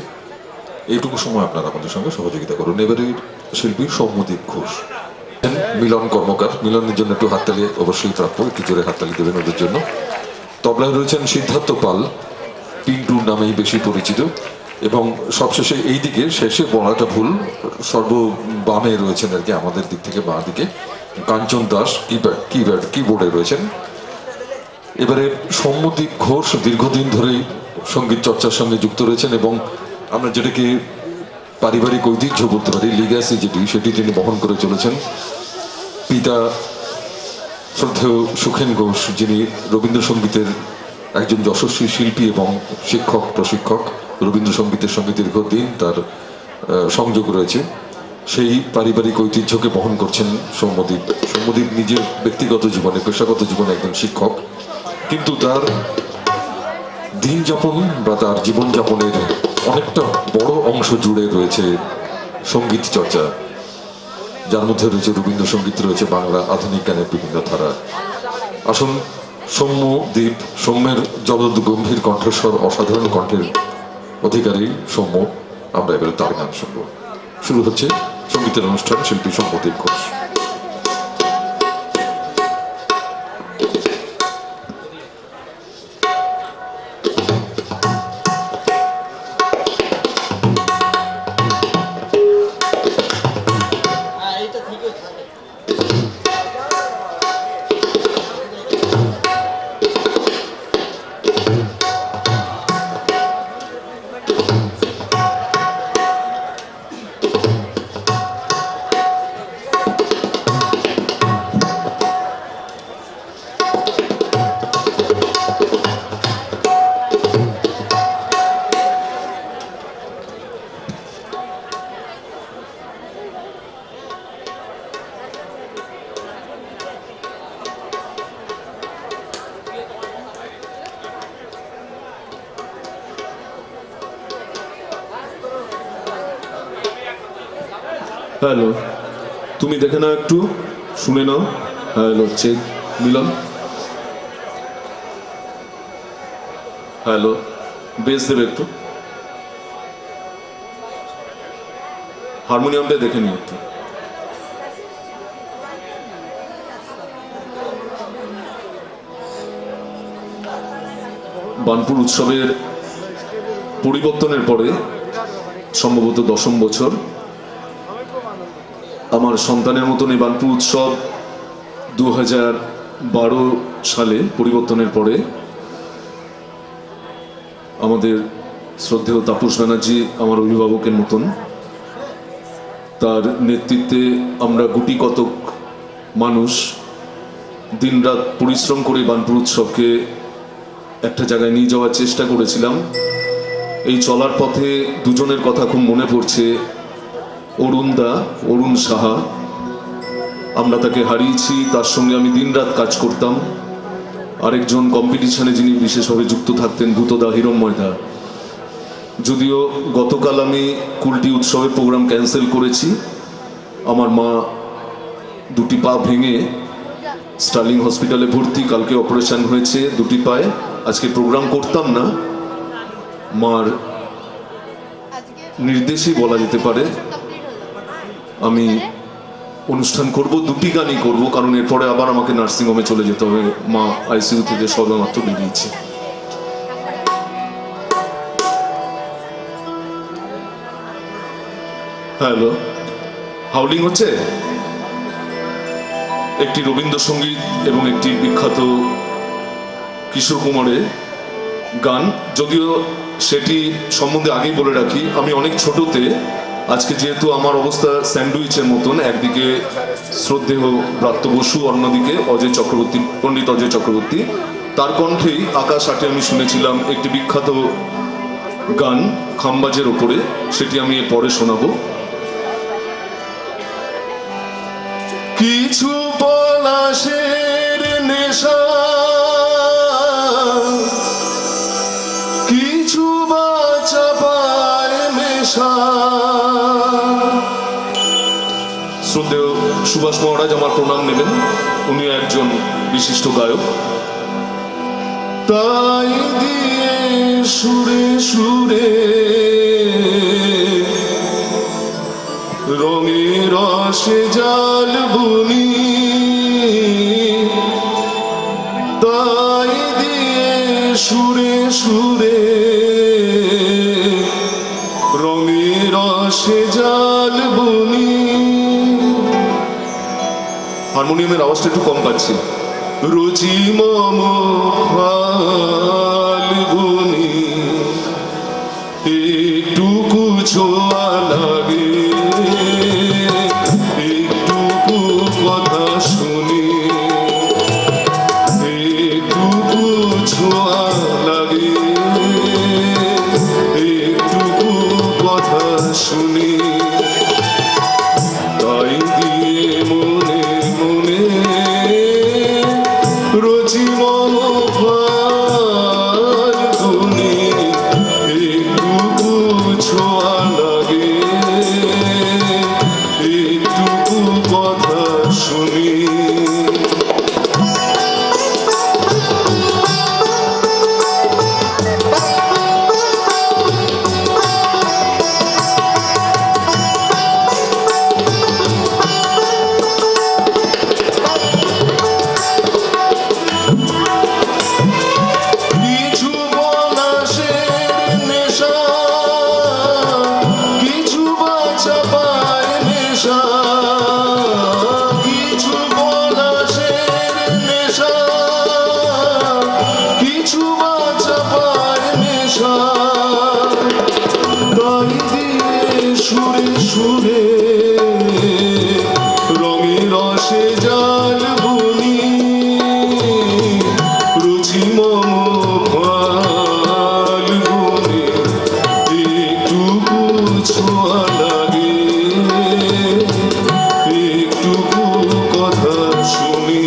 S1: এইটুকু সময় আপনারা আমাদের সঙ্গে সহযোগিতা করুন। এবারে শিল্পী সৌম্যদীপ ঘোষ, মিলন কর্মকার, মিলনের জন্য একটু হাততালি অবশ্যই প্রাপ্য, একটু জোরে হাততালি দেবেন ওদের জন্য। তবলায় রয়েছেন সিদ্ধার্থ পাল, পিন্টু নামেই বেশি পরিচিত, এবং সবশেষে এই দিকে, শেষে বলাটা ভুল, সর্ববামে রয়েছেন আর কি আমাদের দিক থেকে বাঁ দিকে কাঞ্চন দাস কিবোর্ডে রয়েছেন। এবারে সৌম্যদীপ ঘোষ দীর্ঘদিন ধরেই সঙ্গীত চর্চার সঙ্গে যুক্ত রয়েছেন এবং আমরা যেটাকে পারিবারিক ঐতিহ্য বলতে পারি, লিগ্যাসি যেটি, সেটি তিনি বহন করে চলেছেন। পিতা শ্রদ্ধেয় সুখেন ঘোষ, যিনি রবীন্দ্রসঙ্গীতের একজন যশস্বী শিল্পী এবং শিক্ষক প্রশিক্ষক, রবীন্দ্রসঙ্গীতের সঙ্গে দীর্ঘদিন তার সংযোগ রয়েছে, সেই পারিবারিক ঐতিহ্যকে বহন করছেন সৌম্যদীপ। সৌম্যদীপ নিজের ব্যক্তিগত জীবনে, পেশাগত জীবনে একজন শিক্ষক, কিন্তু তার দিন যাপন বা তার জীবনযাপনের অনেকটা বড় অংশ জুড়ে রয়েছে সঙ্গীত চর্চা, যার মধ্যে রয়েছে রবীন্দ্রসঙ্গীত, রয়েছে বাংলা আধুনিক গানের বিভিন্ন ধারা। আসুন, সৌম্যদীপ, সৌম্যের জলদ গম্ভীর কণ্ঠস্বর, অসাধারণ কণ্ঠের অধিকারী সৌম্য, আমরা এবারে তার গান শুনব। শুরু হচ্ছে সঙ্গীতের অনুষ্ঠান, শিল্পী সৌম্যদীপ ঘোষ।
S10: হ্যালো, তুমি দেখে নাও, একটু শুনে নাও। Hello, check. Milan, hello, bass দেবে একটু, হারমোনিয়ামটা দেখে নিও একটু। বানপুর উৎসবের পরিবর্তনের পরে সম্ভবত 10ম বছর আমার সন্তানের মতন এই বানপুর উৎসব 2012 সালে পরিবর্তনের পরে আমাদের শ্রদ্ধেয় তাপস ব্যানার্জি আমার অভিভাবকের মতন, তার নেতৃত্বে আমরা গুটি কতক মানুষ দিনরাত পরিশ্রম করে বানপুর উৎসবকে একটা জায়গায় নিয়ে যাওয়ার চেষ্টা করেছিলাম। এই চলার পথে দুজনের কথা খুব মনে পড়ছে। অরুণ সাহা, আমরা তাকে হারিয়েছি। তার সঙ্গে আমি দিনরাত কাজ করতাম। আরেকজন কম্পিটিশনে যিনি বিশেষভাবে যুক্ত থাকতেন ভূতদা, হিরণ্ময়দা। যদিও গতকাল আমি কুলটি উৎসবের প্রোগ্রাম ক্যান্সেল করেছি। আমার মা দুটি পা ভেঙে স্টার্লিং হসপিটালে ভর্তি, কালকে অপারেশন হয়েছে দুটি পায়ে। আজকে প্রোগ্রাম করতাম না, মার নির্দেশেই বলা যেতে পারে আমি অনুষ্ঠান করব, দুটি গানই করব, কারণ এরপরে আবার আমাকে নার্সিংহোমে চলে যেতে হবে। মা আইসিইউ থেকে সবেমাত্র বেরিয়েছে। হ্যালো, হাউলিং হচ্ছে। একটি রবীন্দ্রসঙ্গীত এবং একটি বিখ্যাত কিশোর কুমারের গান, যদিও সেটি সম্বন্ধে আগেই বলে রাখি আমি অনেক ছোটতে, আজকে যেহেতু আমার অবস্থা স্যান্ডউইচের মতন, একদিকে শ্রদ্ধেয় ব্রাত্য বসু, অন্যদিকে অজয় চক্রবর্তী, পণ্ডিত অজয় চক্রবর্তী, তার কণ্ঠেই আকাশ আটে আমি শুনেছিলাম একটি বিখ্যাত গান খামবাজের ওপরে, সেটি আমি পরে শোনাবো। কিছু পলাশের নেশা, কিছু বাচা পায় মেশা। শ্রদ্ধেয় সুভাষ মহারাজ আমার প্রণাম নেবেন, উনি একজন বিশিষ্ট গায়ক। তাই দিয়ে সুরে সুরে রঙে রসে জাল বুনি, তাই দিয়ে সুরে সুরে রঙে রসে জাল বুনি। হারমোনিয়ামের আওয়াজটা একটু কম পাচ্ছি। রুচি মম ফাল্গুনি, একটুকু ছোঁয়া লাগে, একটুকু কথা শুনি, একটুকু ছোঁয়া লাগে, একটুকু কথা শুনি। তাই দিয়ে মনে মনে রুচি মম ফাল্গুনি, একটুকু ছোঁয়া লাগে, একটুকু কথা শুনি। কিছু পলাশের নেশা, কিছু বাচা পায় নেশা, কিছু পলাশের নেশা, কিছু বাচা পায় নেশা। তাই দিয়ে সুরে সুরে রঙে রসে জাল বুনি, রুচি মম ফাল্গুনি, একটুকু ছোঁয়া লাগে, একটুকু কথা শুনি।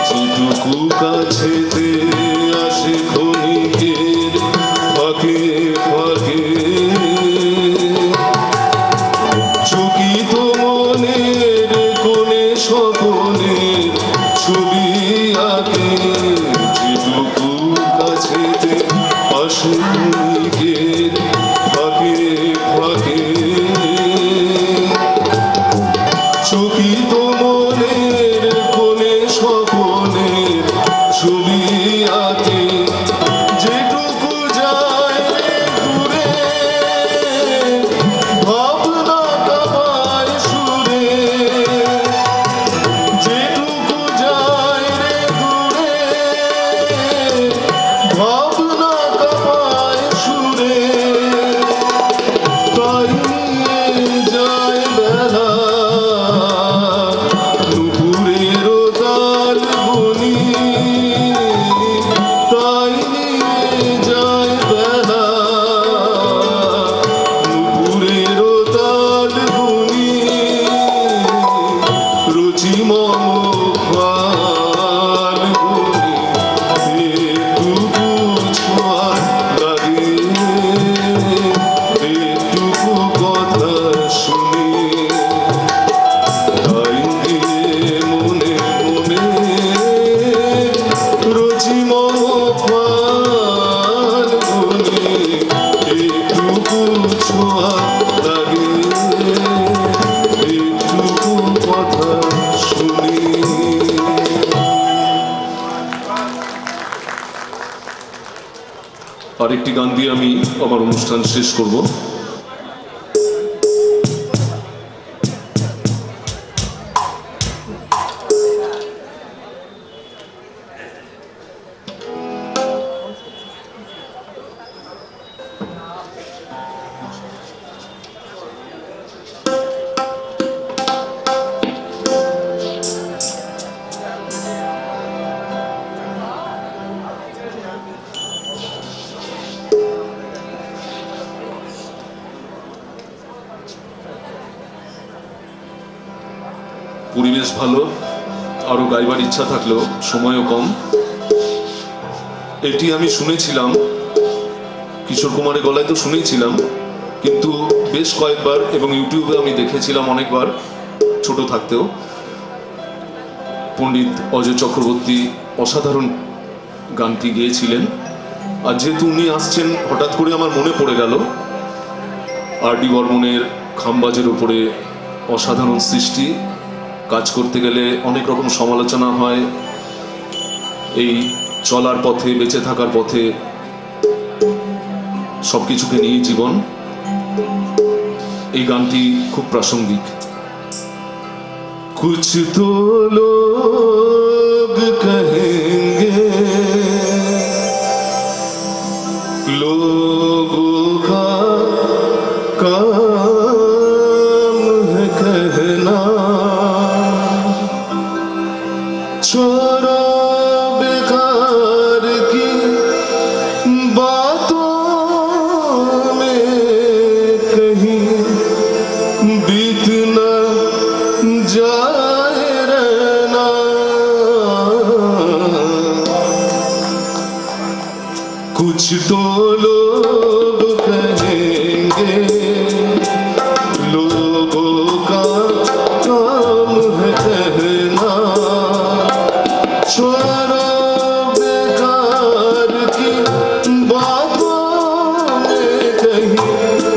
S10: যেটুকু কাছেতে আসে ক্ষণিকের ফাঁকে ফাঁকে, চকিত মনের কোণে স্বপনের ছবি আঁকে। যেটুকু কাছেতে আসে ক্ষণিকের ফাঁকে ফাঁকে, চকিত মনের কোণে স্বপনের ছবি আঁকে। যেটুকু যায় রে আরেকটি গান দিয়ে আমি আমার অনুষ্ঠান শেষ করব। পরিবেশ ভালো, আরো গাইবার ইচ্ছা থাকলেও সময়ও কম। এটি আমি শুনেছিলাম কিশোর কুমারের গলায়, তো শুনেছিলাম, কিন্তু বেশ কয়েকবার এবং ইউটিউবে আমি দেখেছিলাম অনেকবার ছোট থাকতেও। পণ্ডিত অজয় চক্রবর্তী অসাধারণ গানটি গেয়েছিলেন। আর যেহেতু উনি আসছেন, হঠাৎ করে আমার মনে পড়ে গেল আর.ডি. বর্মনের খামবাজের উপরে অসাধারণ সৃষ্টি। কাজ করতে গেলে অনেক রকম সমালোচনা হয়, এই চলার পথে, বেঁচে থাকার পথে, সবকিছুকে নিয়ে জীবন। এই গানটি খুব প্রাসঙ্গিক। কুছ তো লোগ কহেঙ্গে লোগোं का काम है कहना, छोड़ो बेकार की बातों में कहीं बीत न जाए रहना। कुछ तो लोग कहेंगे लोगों का काम है कहना, छोड़ो बेकार की बातों में कहीं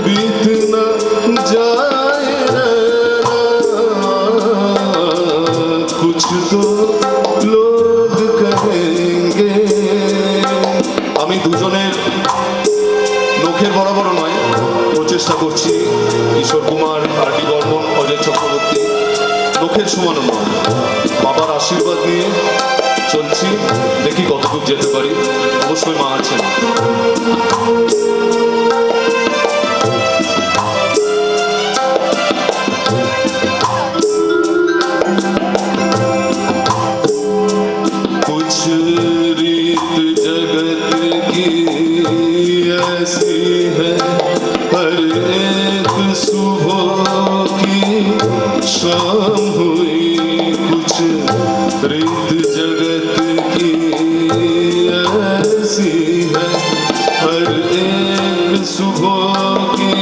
S10: बीत न जाए रहना। कुछ तो लोग कहेंगे। আমি দুজনের নখের বরাবর নয়, প্রচেষ্টা করছি কিশোর কুমার, আর.ডি. বর্মন, অজয় চক্রবর্তী নখের সমানও নয়। বাবার আশীর্বাদ নিয়ে চলছি, দেখি কতদূর যেতে পারি। অবশ্যই মা আছেন। कुछ रीत जगत की ऐसी है, हर एक सुबह की शाम हुई। कुछ रीत जगत की ऐसी है, हर एक सुबह की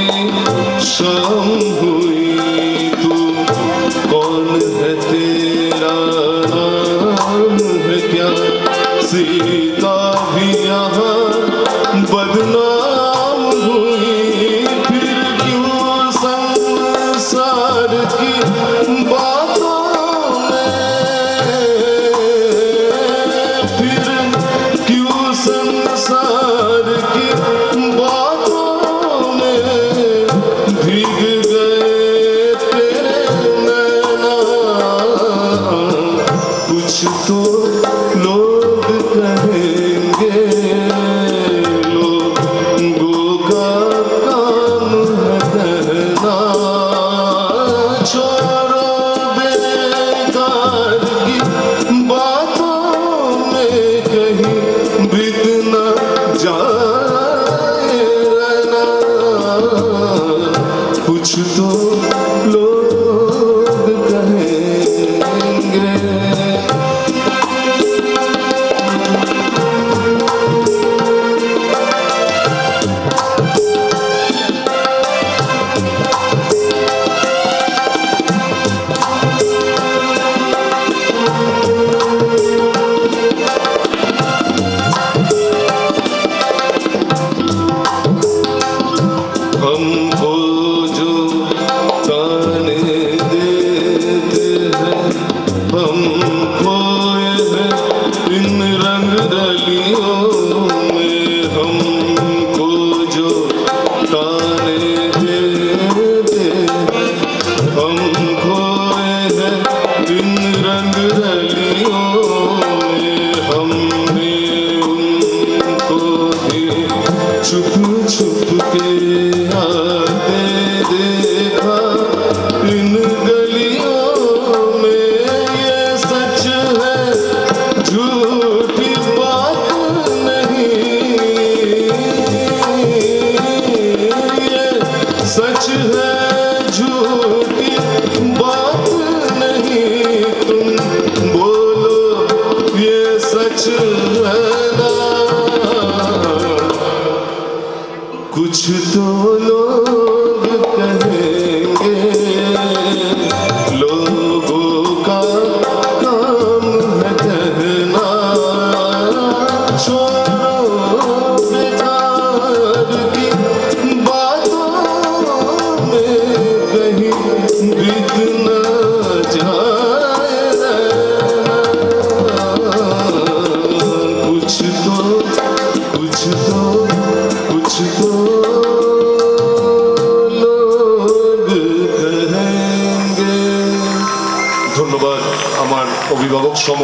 S10: शाम हुई। तू कौन है, तेरा नाम है क्या? सीता भी यहाँ बदनाम हुई। फिर क्यों संसार की बातों में, फिर क्यों संसार की बातों में भीग गए चुप चुप के आते देखा इन गलियों में, ये सच है झूठी बात नहीं, ये सच है झूठी बात नहीं, तुम बोलो ये सच है ना। कुछ तो लोग कहेंगे, लोगों का काम है कहना, छोड़ो बेकार की बातों में कहीं बीत न जाए रहना। कुछ तो लोग कहेंगे। ধন্যবাদ আমার অভিভাবক সম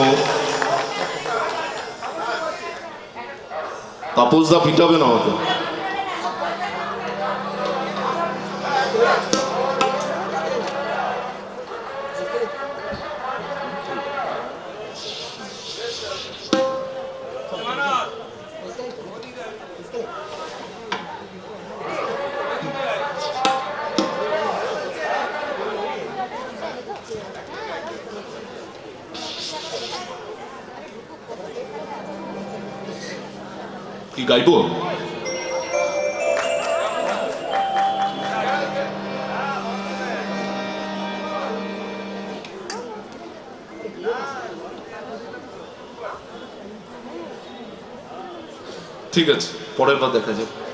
S10: তাপসদা পিটাবে না আমাকে। কি গাইবো? ঠিক আছে, পরের বার দেখা যাবে।